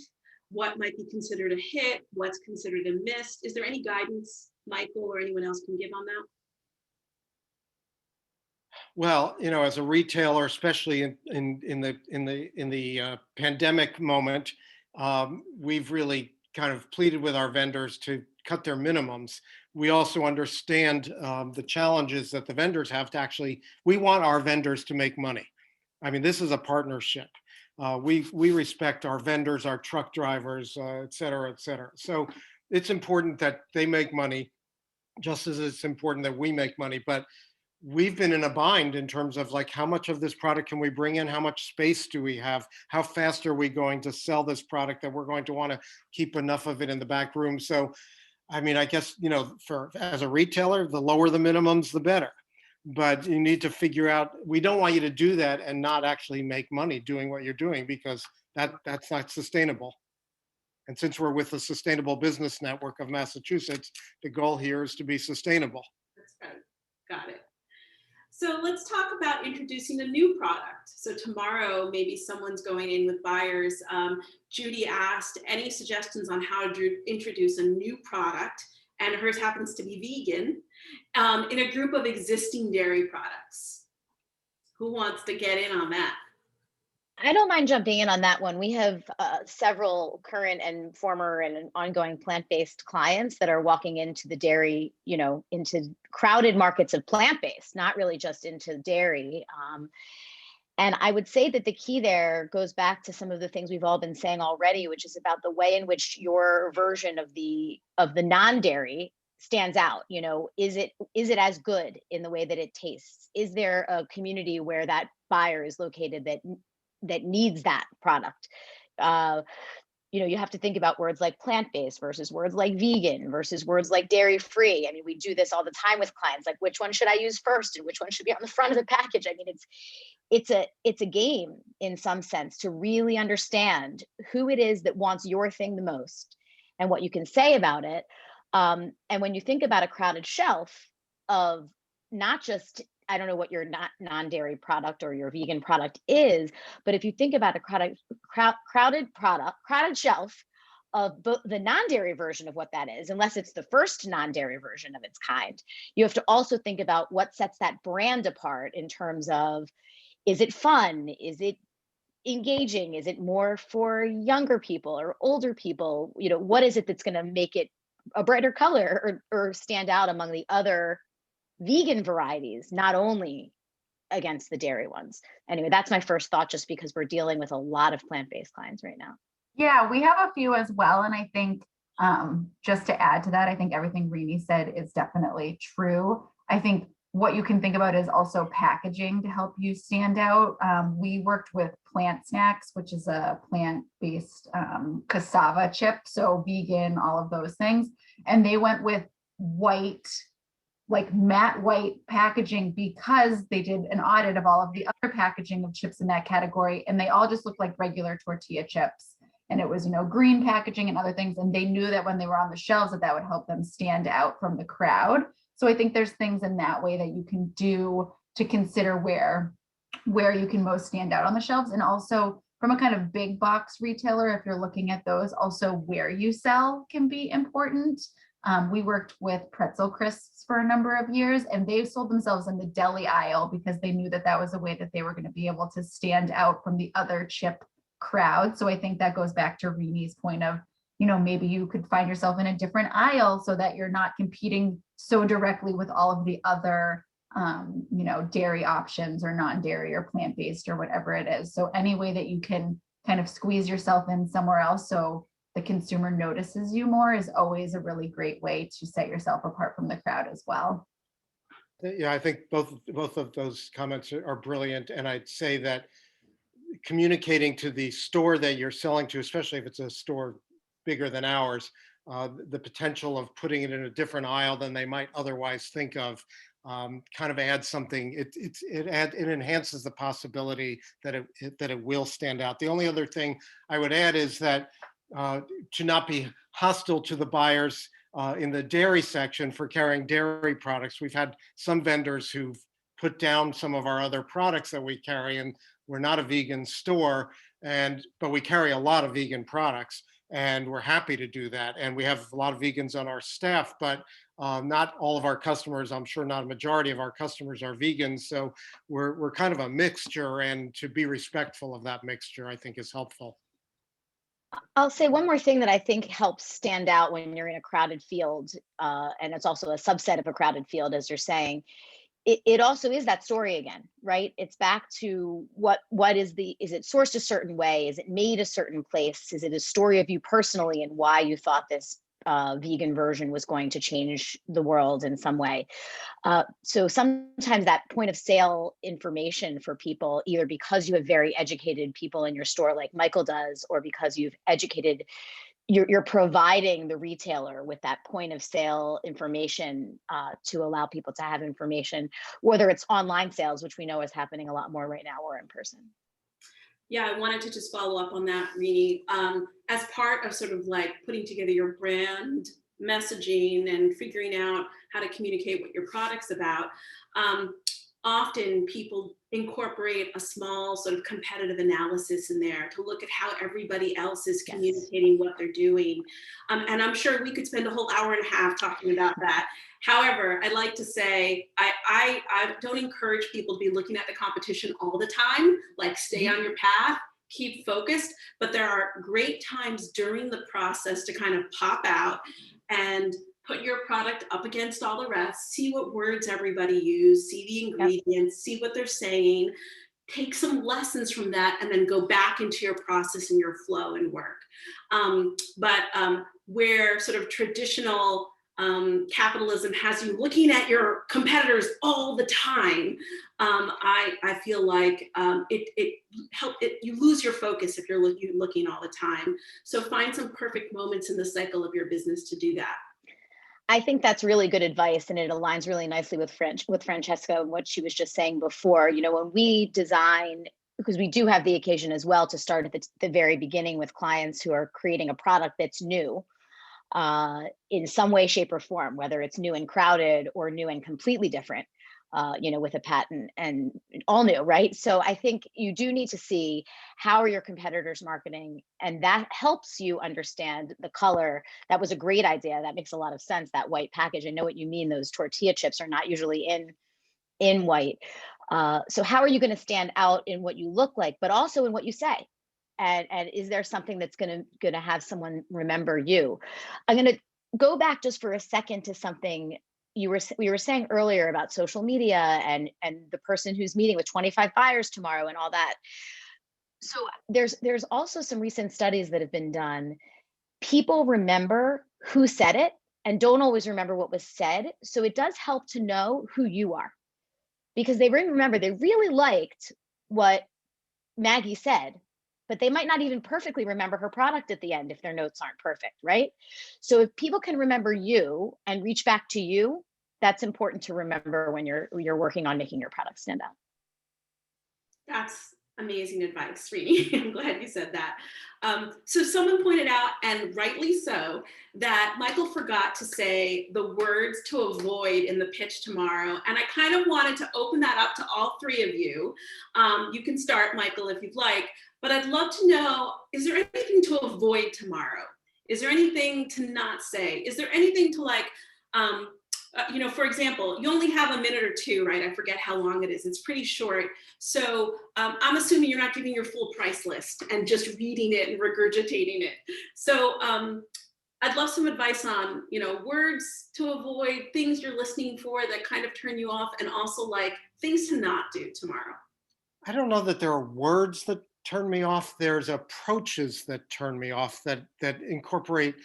What might be considered a hit? What's considered a miss? Is there any guidance Michael or anyone else can give on that? Well, as a retailer, especially in the pandemic moment, we've really kind of pleaded with our vendors to cut their minimums. We also understand the challenges that the vendors have to we want our vendors to make money. I mean, this is a partnership. We respect our vendors, our truck drivers, et cetera, et cetera. So it's important that they make money, just as it's important that we make money. But we've been in a bind in terms of like, how much of this product can we bring in? How much space do we have? How fast are we going to sell this product that we're going to want to keep enough of it in the back room? So, I mean, I guess, as a retailer, the lower the minimums, the better. But you need to figure out, we don't want you to do that and not actually make money doing what you're doing, because that's not sustainable. And since we're with the Sustainable Business Network of Massachusetts, the goal here is to be sustainable. That's right. Got it. So let's talk about introducing a new product. So tomorrow, maybe someone's going in with buyers. Judy asked any suggestions on how to introduce a new product, and hers happens to be vegan, in a group of existing dairy products. Who wants to get in on that? I don't mind jumping in on that one. We have several current and former and ongoing plant-based clients that are walking into the dairy, into crowded markets of plant-based, not really just into dairy. And I would say that the key there goes back to some of the things we've all been saying already, which is about the way in which your version of the non-dairy stands out. Is it as good in the way that it tastes? Is there a community where that buyer is located that needs that product? you have to think about words like plant-based versus words like vegan versus words like dairy-free. I mean, we do this all the time with clients, like which one should I use first and which one should be on the front of the package? I mean, it's a game in some sense to really understand who it is that wants your thing the most and what you can say about it. And when you think about a crowded shelf of not just, I don't know what your non-dairy product or your vegan product is, but if you think about a crowded shelf of the non-dairy version of what that is, unless it's the first non-dairy version of its kind, you have to also think about what sets that brand apart in terms of, is it fun? Is it engaging? Is it more for younger people or older people? What is it that's going to make it a brighter color or stand out among the other vegan varieties, not only against the dairy ones? Anyway, that's my first thought, just because we're dealing with a lot of plant-based clients right now. Yeah, we have a few as well. And I think just to add to that, I think everything Rini said is definitely true. I think what you can think about is also packaging to help you stand out. We worked with Plant Snacks, which is a plant-based cassava chip, so vegan, all of those things. And they went with white, like matte white packaging, because they did an audit of all of the other packaging of chips in that category, and they all just looked like regular tortilla chips. And it was, green packaging and other things. And they knew that when they were on the shelves that would help them stand out from the crowd. So I think there's things in that way that you can do to consider where you can most stand out on the shelves. And also from a kind of big box retailer, if you're looking at those, also where you sell can be important. We worked with Pretzel Crisps for a number of years, and they sold themselves in the deli aisle because they knew that was a way that they were going to be able to stand out from the other chip crowd. So I think that goes back to Rini's point of, maybe you could find yourself in a different aisle so that you're not competing so directly with all of the other, dairy options or non-dairy or plant-based or whatever it is. So any way that you can kind of squeeze yourself in somewhere else so the consumer notices you more is always a really great way to set yourself apart from the crowd as well. Yeah, I think both of those comments are brilliant. And I'd say that communicating to the store that you're selling to, especially if it's a store bigger than ours, the potential of putting it in a different aisle than they might otherwise think of, kind of adds something. It enhances the possibility that it will stand out. The only other thing I would add is that to not be hostile to the buyers in the dairy section for carrying dairy products. We've had some vendors who've put down some of our other products that we carry, and we're not a vegan store, but we carry a lot of vegan products, and we're happy to do that. And we have a lot of vegans on our staff, but not all of our customers, I'm sure not a majority of our customers are vegans. So we're kind of a mixture, and to be respectful of that mixture, I think is helpful. I'll say one more thing that I think helps stand out when you're in a crowded field, and it's also a subset of a crowded field, as you're saying. It also is that story again, right? It's back to what is it sourced a certain way? Is it made a certain place? Is it a story of you personally and why you thought this vegan version was going to change the world in some way? So sometimes that point of sale information for people, either because you have very educated people in your store like Michael does, or because you've educated, you're providing the retailer with that point of sale information to allow people to have information, whether it's online sales, which we know is happening a lot more right now, or in person. Yeah, I wanted to just follow up on that, Rini. As part of sort of like putting together your brand messaging and figuring out how to communicate what your product's about, often people incorporate a small sort of competitive analysis in there to look at how everybody else is communicating what they're doing. And I'm sure we could spend a whole hour and a half talking about that. However, I'd like to say, I don't encourage people to be looking at the competition all the time, like stay on your path, keep focused, but there are great times during the process to kind of pop out and put your product up against all the rest, see what words everybody used, see the ingredients, see what they're saying, take some lessons from that, and then go back into your process and your flow and work. But where sort of traditional capitalism has you looking at your competitors all the time, I feel like you lose your focus if you're looking all the time. So find some perfect moments in the cycle of your business to do that. I think that's really good advice, and it aligns really nicely with Francesca and what she was just saying before. You know, when we design, because we do have the occasion as well to start at the very beginning with clients who are creating a product that's new in some way, shape, or form, whether it's new and crowded or new and completely different, you know, with a patent and all new, right? So I think you do need to see how are your competitors marketing, and that helps you understand the color. That was a great idea. That makes a lot of sense. That white package. I know what you mean. Those tortilla chips are not usually in white. So how are you going to stand out in what you look like, but also in what you say? And is there something that's gonna have someone remember you? I'm gonna go back just for a second to something we were saying earlier about social media and the person who's meeting with 25 buyers tomorrow and all that. So there's also some recent studies that have been done. People remember who said it and don't always remember what was said. So it does help to know who you are, because they remember they really liked what Maggie said, but they might not even perfectly remember her product at the end if their notes aren't perfect, right? So if people can remember you and reach back to you, that's important to remember when you're working on making your product stand out. That's amazing advice, Srini. I'm glad you said that. So someone pointed out, and rightly so, that Michael forgot to say the words to avoid in the pitch tomorrow. And I kind of wanted to open that up to all three of you. You can start, Michael, if you'd like, but I'd love to know, is there anything to avoid tomorrow? Is there anything to not say? Is there anything to like, you know, for example, you only have a minute or two, right? I forget how long it is. It's pretty short. So I'm assuming you're not giving your full price list and just reading it and regurgitating it. So I'd love some advice on, you know, words to avoid, things you're listening for that kind of turn you off, and also like things to not do tomorrow. I don't know that there are words that turn me off. There's approaches that turn me off that incorporate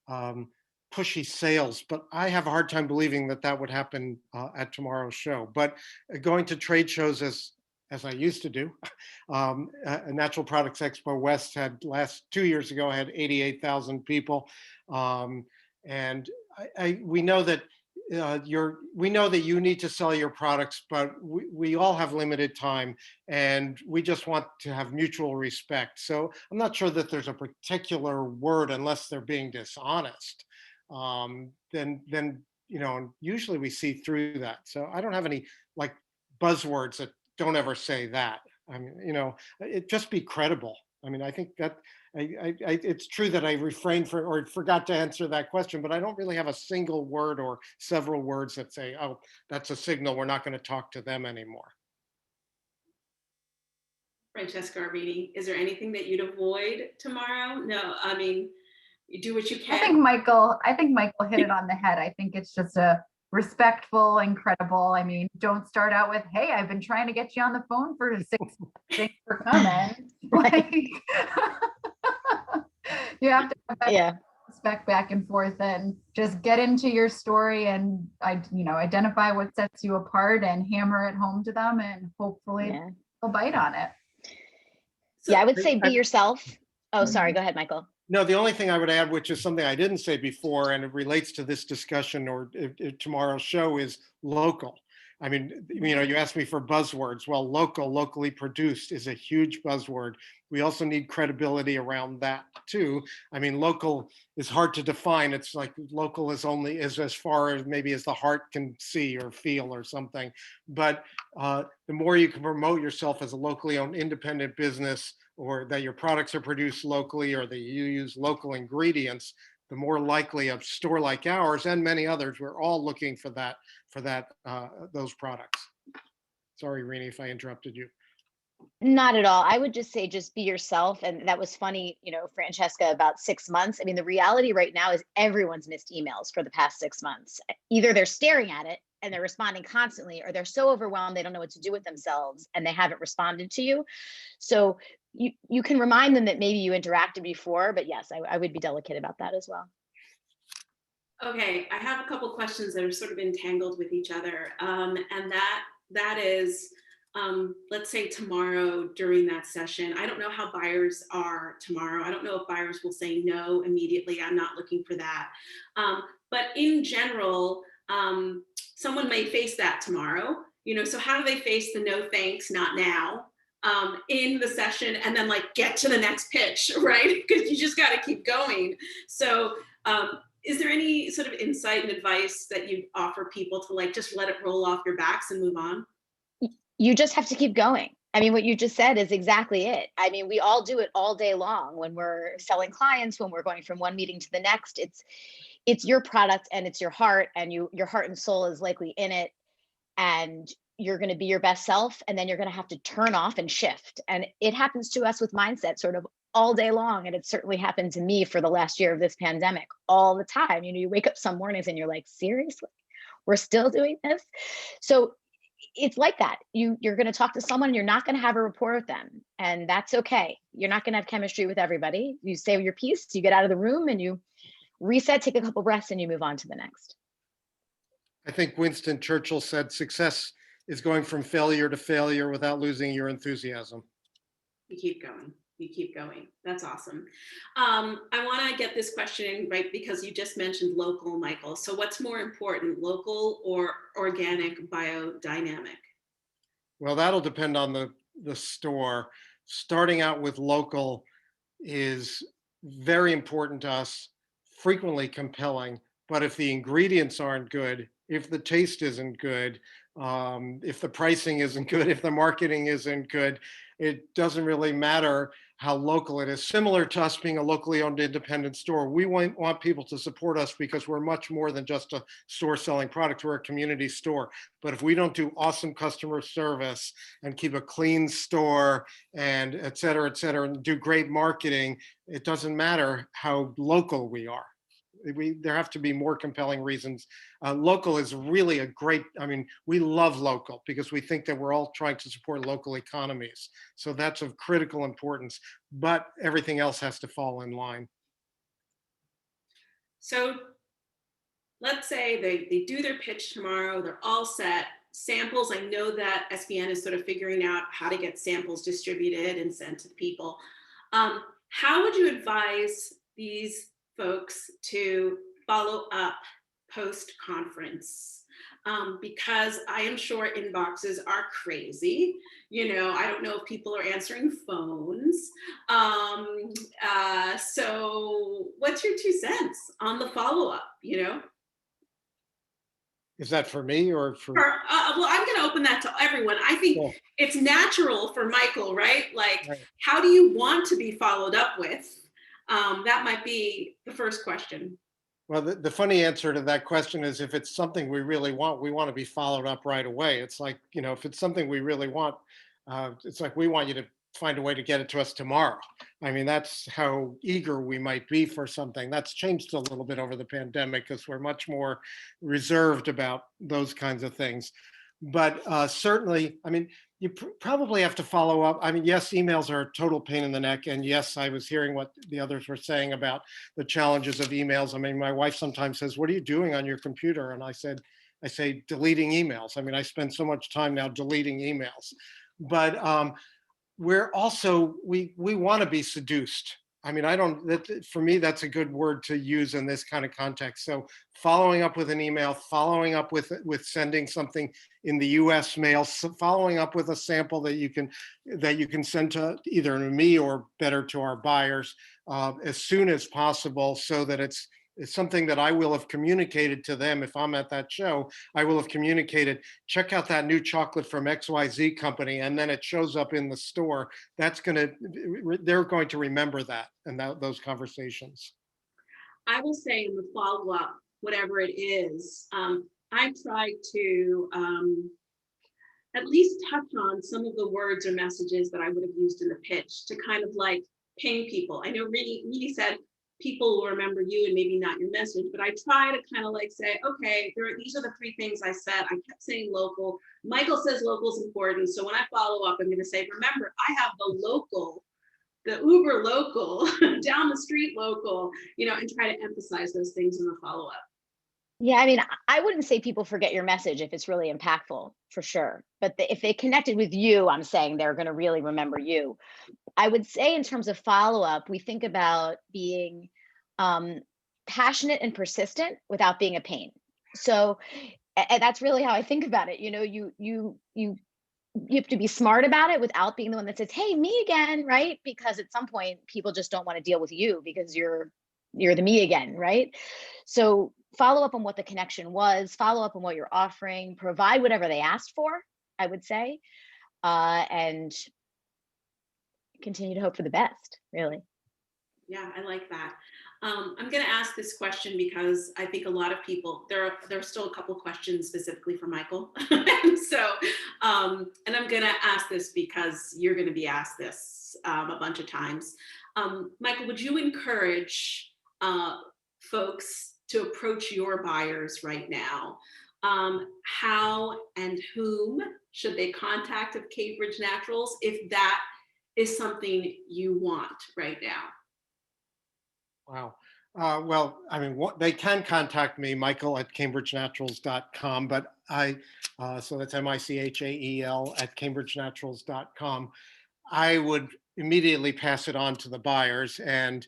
pushy sales, but I have a hard time believing that would happen at tomorrow's show. But going to trade shows as I used to do, Natural Products Expo West had 2 years ago had 88,000 people, and we know that we know that you need to sell your products, but we all have limited time, and we just want to have mutual respect. So I'm not sure that there's a particular word, unless they're being dishonest. Then you know, usually we see through that. So I don't have any like buzzwords that don't ever say that. I mean, you know, it just be credible. I mean, I think that it's true that I refrained or forgot to answer that question, but I don't really have a single word or several words that say, oh, that's a signal we're not going to talk to them anymore. Francesca Arvini, is there anything that you'd avoid tomorrow? No, I mean, you do what you can. I think Michael hit it on the head. I think it's just a respectful and credible. I mean, don't start out with, hey, I've been trying to get you on the phone for 6 months. Thanks for coming. Like, you have to have that respect back and forth, and just get into your story and identify what sets you apart and hammer it home to them, and hopefully they'll bite on it. So, I would say be yourself. Oh, sorry. Go ahead, Michael. No, the only thing I would add, which is something I didn't say before, and it relates to this discussion or tomorrow's show, is local. I mean, you know, you asked me for buzzwords. Well, locally produced is a huge buzzword. We also need credibility around that too. I mean, local is hard to define. It's like local is as far as maybe as the heart can see or feel or something. But the more you can promote yourself as a locally owned independent business, or that your products are produced locally, or that you use local ingredients, the more likely a store like ours and many others, we're all looking for those products. Sorry, Rini, if I interrupted you. Not at all. I would just say, just be yourself. And that was funny, you know, Francesca, about 6 months. I mean, the reality right now is everyone's missed emails for the past 6 months. Either they're staring at it and they're responding constantly, or they're so overwhelmed they don't know what to do with themselves and they haven't responded to you. So you can remind them that maybe you interacted before, but yes, I would be delicate about that as well. Okay, I have a couple questions that are sort of entangled with each other. And that is, let's say tomorrow during that session, I don't know how buyers are tomorrow. I don't know if buyers will say no immediately. I'm not looking for that. But in general, someone may face that tomorrow, so how do they face the no thanks, not now, in the session, and then like get to the next pitch, right? Because you just got to keep going. So, is there any sort of insight and advice that you offer people to like just let it roll off your backs and move on? You just have to keep going. I mean, what you just said is exactly it. I mean, we all do it all day long when we're selling clients, when we're going from one meeting to the next. It's your product and it's your heart, and your heart and soul is likely in it, and you're going to be your best self, and then you're going to have to turn off and shift. And it happens to us with mindset sort of all day long, and it certainly happened to me for the last year of this pandemic all the time. You wake up some mornings and you're like, seriously, we're still doing this? So it's like that. You're going to talk to someone, you're not going to have a rapport with them, and that's okay. You're not going to have chemistry with everybody. You say your piece, you get out of the room, and you reset, take a couple breaths, and you move on to the next. I think Winston Churchill said success is going from failure to failure without losing your enthusiasm. You keep going. You keep going. That's awesome. I want to get this question right because you just mentioned local, Michael. So what's more important, local or organic biodynamic? Well, that'll depend on the store. Starting out with local is very important to us, frequently compelling. But if the ingredients aren't good, if the taste isn't good, if the pricing isn't good, if the marketing isn't good, it doesn't really matter how local it is. Similar to us being a locally owned independent store, we want people to support us because we're much more than just a store selling products. We're a community store. But if we don't do awesome customer service and keep a clean store and et cetera, and do great marketing, it doesn't matter how local we are. There have to be more compelling reasons. Local is really a great, I mean, we love local because we think that we're all trying to support local economies. So that's of critical importance, but everything else has to fall in line. So let's say they do their pitch tomorrow, they're all set. Samples, I know that SBN is sort of figuring out how to get samples distributed and sent to people. How would you advise these folks to follow up post-conference? Because I am sure inboxes are crazy. I don't know if people are answering phones. So what's your 2 cents on the follow-up, Is that for me or for? well, I'm going to open that to everyone. I think Cool. It's natural for Michael, right? Like, Right. How do you want to be followed up with? That might be the first question. Well, the funny answer to that question is if it's something we really want, we want to be followed up right away. It's like, if it's something we really want, it's like we want you to find a way to get it to us tomorrow. I mean, that's how eager we might be for something. That's changed a little bit over the pandemic because we're much more reserved about those kinds of things. But certainly, I mean, you probably have to follow up. I mean, yes, emails are a total pain in the neck. And yes, I was hearing what the others were saying about the challenges of emails. I mean, my wife sometimes says, "What are you doing on your computer?" And I say, deleting emails. I mean, I spend so much time now deleting emails. But we're also, we want to be seduced. I mean, for me, that's a good word to use in this kind of context. So following up with an email, following up with sending something in the US mail, following up with a sample that you can send to either me or better to our buyers as soon as possible, so that it's something that I will have communicated to them. If I'm at that show, I will have communicated, check out that new chocolate from XYZ company, and then it shows up in the store. They're going to remember that and those conversations. I will say in the follow-up, whatever it is, I try to at least touch on some of the words or messages that I would have used in the pitch to kind of like ping people. I know Reedy said people will remember you and maybe not your message, but I try to kind of like say, okay, these are the 3 things I said. I kept saying local. Michael says local is important. So when I follow up, I'm going to say, remember, I have the local, the Uber local, down the street local, and try to emphasize those things in the follow-up. Yeah, I mean, I wouldn't say people forget your message if it's really impactful, for sure. But if they connected with you, I'm saying they're going to really remember you. I would say in terms of follow-up, we think about being um, passionate and persistent without being a pain. So and that's really how I think about it. You know, you have to be smart about it without being the one that says, "Hey, me again," right? Because at some point, people just don't want to deal with you because you're the me again, right? So follow up on what the connection was, follow up on what you're offering, provide whatever they asked for, I would say, and continue to hope for the best, really. Yeah, I like that. I'm going to ask this question because I think a lot of people, there are still a couple questions specifically for Michael. And so, and I'm going to ask this because you're going to be asked this a bunch of times. Michael, would you encourage folks to approach your buyers right now? How and whom should they contact of Cambridge Naturals if that is something you want right now? Wow. Well, I mean, they can contact me, Michael at cambridgenaturals.com, but so that's Michael at cambridgenaturals.com. I would immediately pass it on to the buyers, and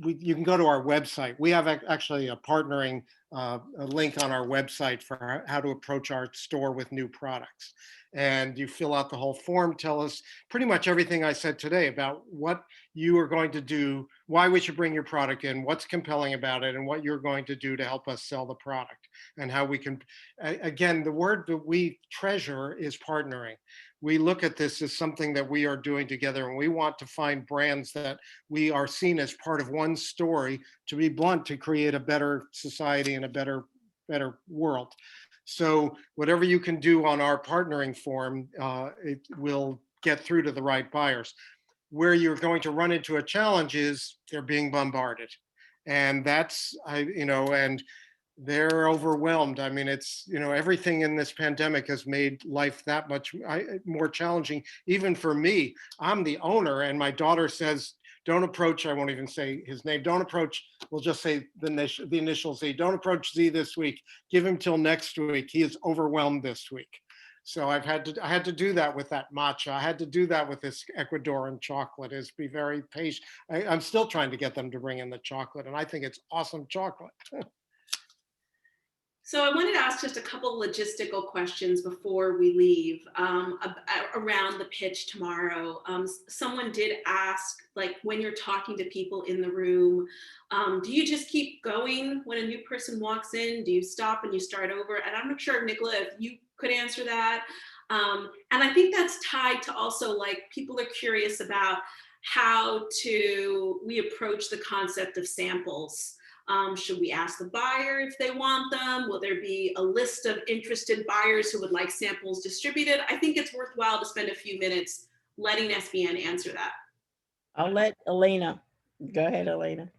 you can go to our website. We have actually a partnering a link on our website for how to approach our store with new products. And you fill out the whole form, tell us pretty much everything I said today about what you are going to do, why we should bring your product in, what's compelling about it, and what you're going to do to help us sell the product, and how we can, again, the word that we treasure is partnering. We look at this as something that we are doing together, and we want to find brands that we are seen as part of one story, to be blunt, to create a better society and a better world. So whatever you can do on our partnering form, it will get through to the right buyers. Where you're going to run into a challenge is they're being bombarded. And that's, and they're overwhelmed. I mean, it's, everything in this pandemic has made life that much more challenging, even for me. I'm the owner, and my daughter says, don't approach, I won't even say his name, don't approach, we'll just say the initial Z, don't approach Z this week, give him till next week. He is overwhelmed this week. So I had to do that with that matcha. I had to do that with this Ecuadorian chocolate, is be very patient. I'm still trying to get them to bring in the chocolate, and I think it's awesome chocolate. So I wanted to ask just a couple logistical questions before we leave around the pitch tomorrow. Someone did ask, like, when you're talking to people in the room, do you just keep going when a new person walks in? Do you stop and you start over? And I'm not sure, Nicola, if you could answer that. And I think that's tied to also, like, people are curious about how we approach the concept of samples. Should we ask the buyer if they want them? Will there be a list of interested buyers who would like samples distributed? I think it's worthwhile to spend a few minutes letting SBN answer that. I'll let Elena. Go ahead, Elena.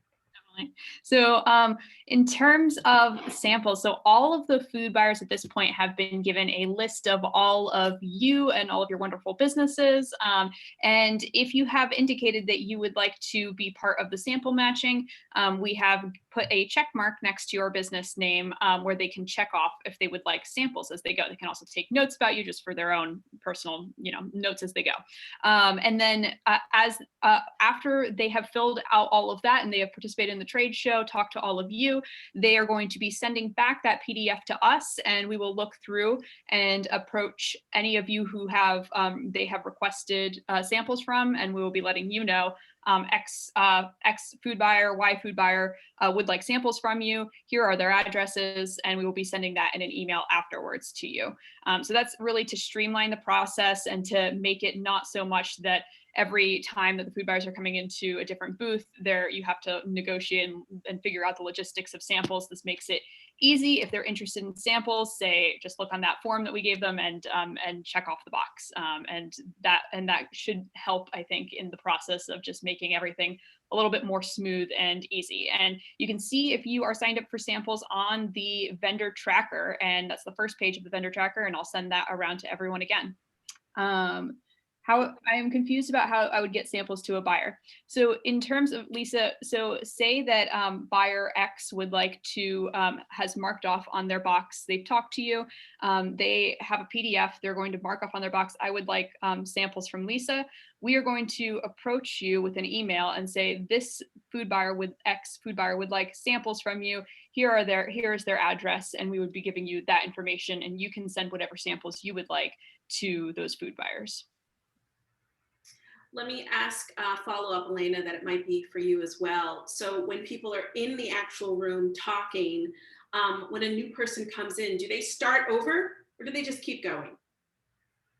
So in terms of samples, so all of the food buyers at this point have been given a list of all of you and all of your wonderful businesses. And if you have indicated that you would like to be part of the sample matching, we have put a check mark next to your business name where they can check off if they would like samples as they go. They can also take notes about you just for their own personal, notes as they go. And then after they have filled out all of that and they have participated in the trade show, talk to all of you, they are going to be sending back that PDF to us, and we will look through and approach any of you who have they have requested samples from, and we will be letting you know X food buyer, Y food buyer would like samples from you. Here are their addresses, and we will be sending that in an email afterwards to you. So that's really to streamline the process and to make it not so much that every time that the food buyers are coming into a different booth, you have to negotiate and figure out the logistics of samples. This makes it easy. If they're interested in samples, say, just look on that form that we gave them and check off the box. And that should help, I think, in the process of just making everything a little bit more smooth and easy. And you can see if you are signed up for samples on the vendor tracker, and that's the first page of the vendor tracker, and I'll send that around to everyone again. How I am confused about how I would get samples to a buyer. So in terms of Lisa, so say that buyer X would like to, has marked off on their box, they've talked to you, they have a PDF, they're going to mark off on their box, I would like samples from Lisa. We are going to approach you with an email and say, this food buyer with X food buyer would like samples from you. Here is their address, and we would be giving you that information, and you can send whatever samples you would like to those food buyers. Let me ask a follow-up, Elena, that it might be for you as well. So when people are in the actual room talking, when a new person comes in, do they start over or do they just keep going?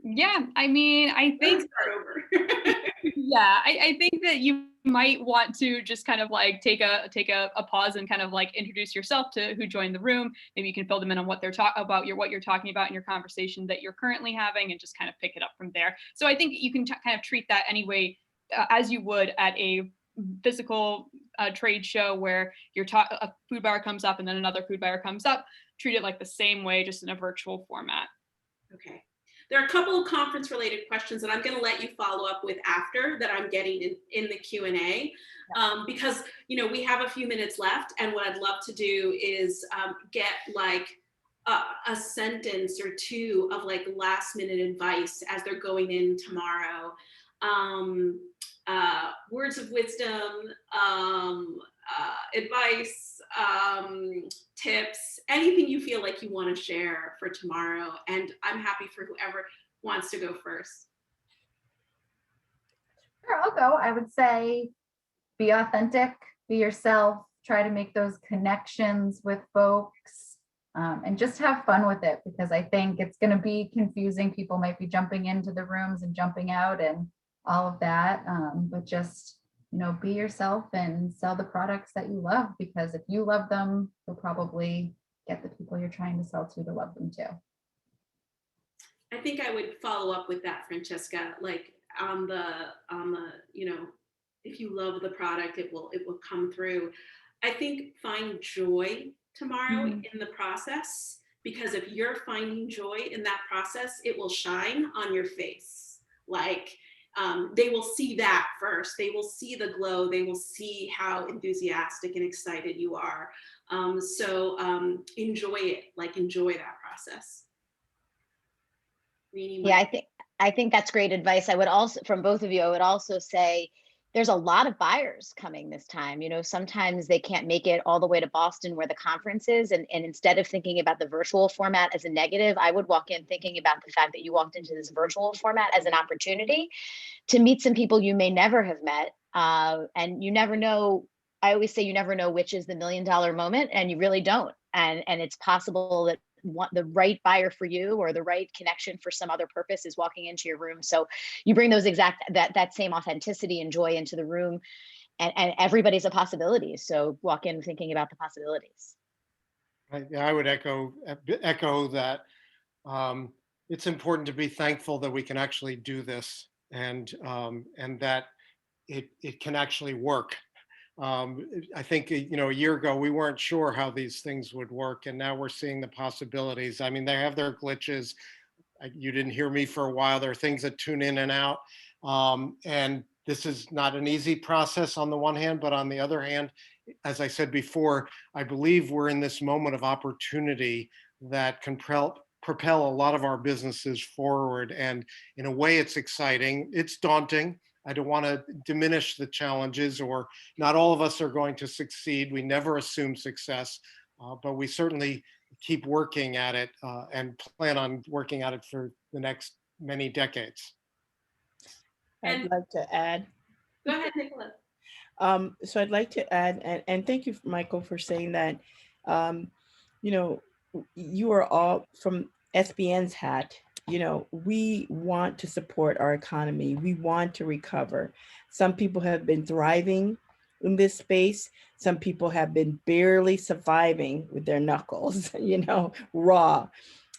Yeah, I mean, I think start over. yeah, I think that you might want to just kind of like take a pause and kind of like introduce yourself to who joined the room. Maybe you can fill them in on what they're what you're talking about in your conversation that you're currently having, and just kind of pick it up from there. So I think you can kind of treat that anyway as you would at a physical trade show where a food buyer comes up and then another food buyer comes up. Treat it like the same way, just in a virtual format. Okay. There are a couple of conference related questions that I'm going to let you follow up with after that I'm getting in the Q&A, because, you know, we have a few minutes left, and what I'd love to do is get like a sentence or two of like last minute advice as they're going in tomorrow. Words of wisdom, advice, tips, anything you feel like you want to share for tomorrow. And I'm happy for whoever wants to go first. Sure, I'll go. I would say be authentic, be yourself, try to make those connections with folks, and just have fun with it, because I think it's going to be confusing. People might be jumping into the rooms and jumping out and all of that, but just, you know, be yourself and sell the products that you love, because if you love them, you'll probably get the people you're trying to sell to love them too. I think I would follow up with that, Francesca, like on the, you know, if you love the product, it will come through. I think find joy tomorrow in the process, because if you're finding joy in that process, it will shine on your face. Like, they will see that first. They will see the glow. They will see how enthusiastic and excited you are. So enjoy it, like enjoy that process. Yeah, I think that's great advice. I would also, from both of you, I would also say there's a lot of buyers coming this time. You know, sometimes they can't make it all the way to Boston where the conference is. And instead of thinking about the virtual format as a negative, I would walk in thinking about the fact that you walked into this virtual format as an opportunity to meet some people you may never have met. And you never know. I always say you never know which is the $1 million moment, and you really don't. And it's possible that the right buyer for you or the right connection for some other purpose is walking into your room. So you bring those that same authenticity and joy into the room, and everybody's a possibility. So walk in thinking about the possibilities. I would echo that. It's important to be thankful that we can actually do this, and that it can actually work. I think, you know, a year ago, we weren't sure how these things would work, and now we're seeing the possibilities. I mean, they have their glitches. You didn't hear me for a while. There are things that tune in and out. And this is not an easy process on the one hand, but on the other hand, as I said before, I believe we're in this moment of opportunity that can propel a lot of our businesses forward. And in a way, it's exciting. It's daunting. I don't want to diminish the challenges, or not all of us are going to succeed. We never assume success, but we certainly keep working at it and plan on working at it for the next many decades. I'd like to add. Go ahead, Nicola. So I'd like to add, and thank you, Michael, for saying that. You know, you are all from SBN's hat. You know, we want to support our economy. We want to recover. Some people have been thriving in this space. Some people have been barely surviving with their knuckles, you know, raw.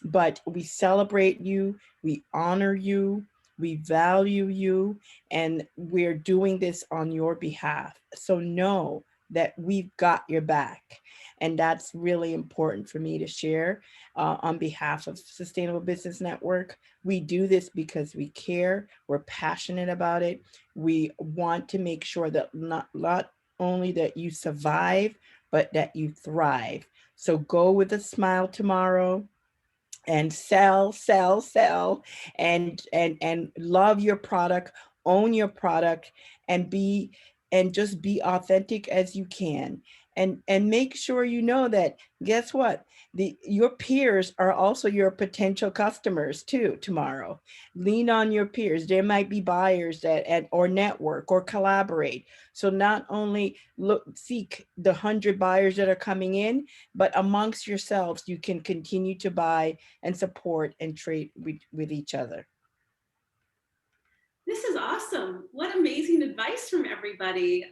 But we celebrate you, we honor you, we value you, and we're doing this on your behalf. So know that we've got your back. And that's really important for me to share on behalf of Sustainable Business Network. We do this because we care, we're passionate about it. We want to make sure that not only that you survive, but that you thrive. So go with a smile tomorrow and sell, and love your product, own your product, and just be authentic as you can. And make sure you know that, guess what? Your peers are also your potential customers too tomorrow. Lean on your peers. There might be buyers or network or collaborate. So not only seek the 100 buyers that are coming in, but amongst yourselves, you can continue to buy and support and trade with each other. This is awesome. What amazing advice from everybody.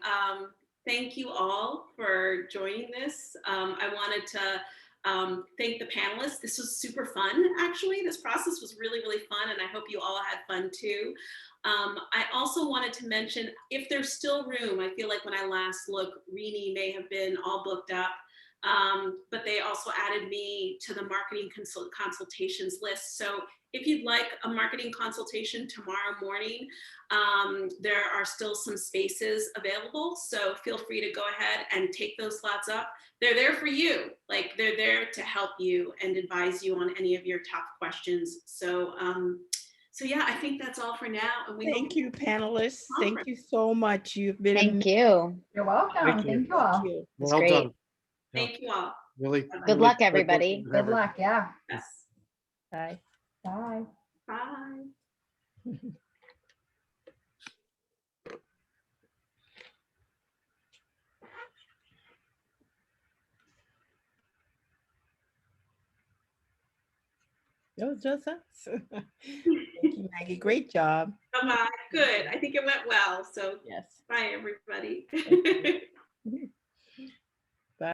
Thank you all for joining this. I wanted to thank the panelists. This was super fun, actually. This process was really, really fun, and I hope you all had fun too. I also wanted to mention, if there's still room, I feel like when I last looked, Rini may have been all booked up, but they also added me to the marketing consultations list. So if you'd like a marketing consultation tomorrow morning, there are still some spaces available. So feel free to go ahead and take those slots up. They're there for you. Like, they're there to help you and advise you on any of your top questions. So yeah, I think that's all for now. And Thank you, panelists. Thank you so much. You've been Thank you. You're welcome. Thank Thank you. you all. you. It's Well great. done. Thank you all. Really. Good really luck, great everybody. working Good together. luck. Yeah. Yes. Bye. Bye. Bye. That was just us. Thank you, Maggie. Great job. Bye-bye. Good. I think it went well. So Yes. bye, everybody.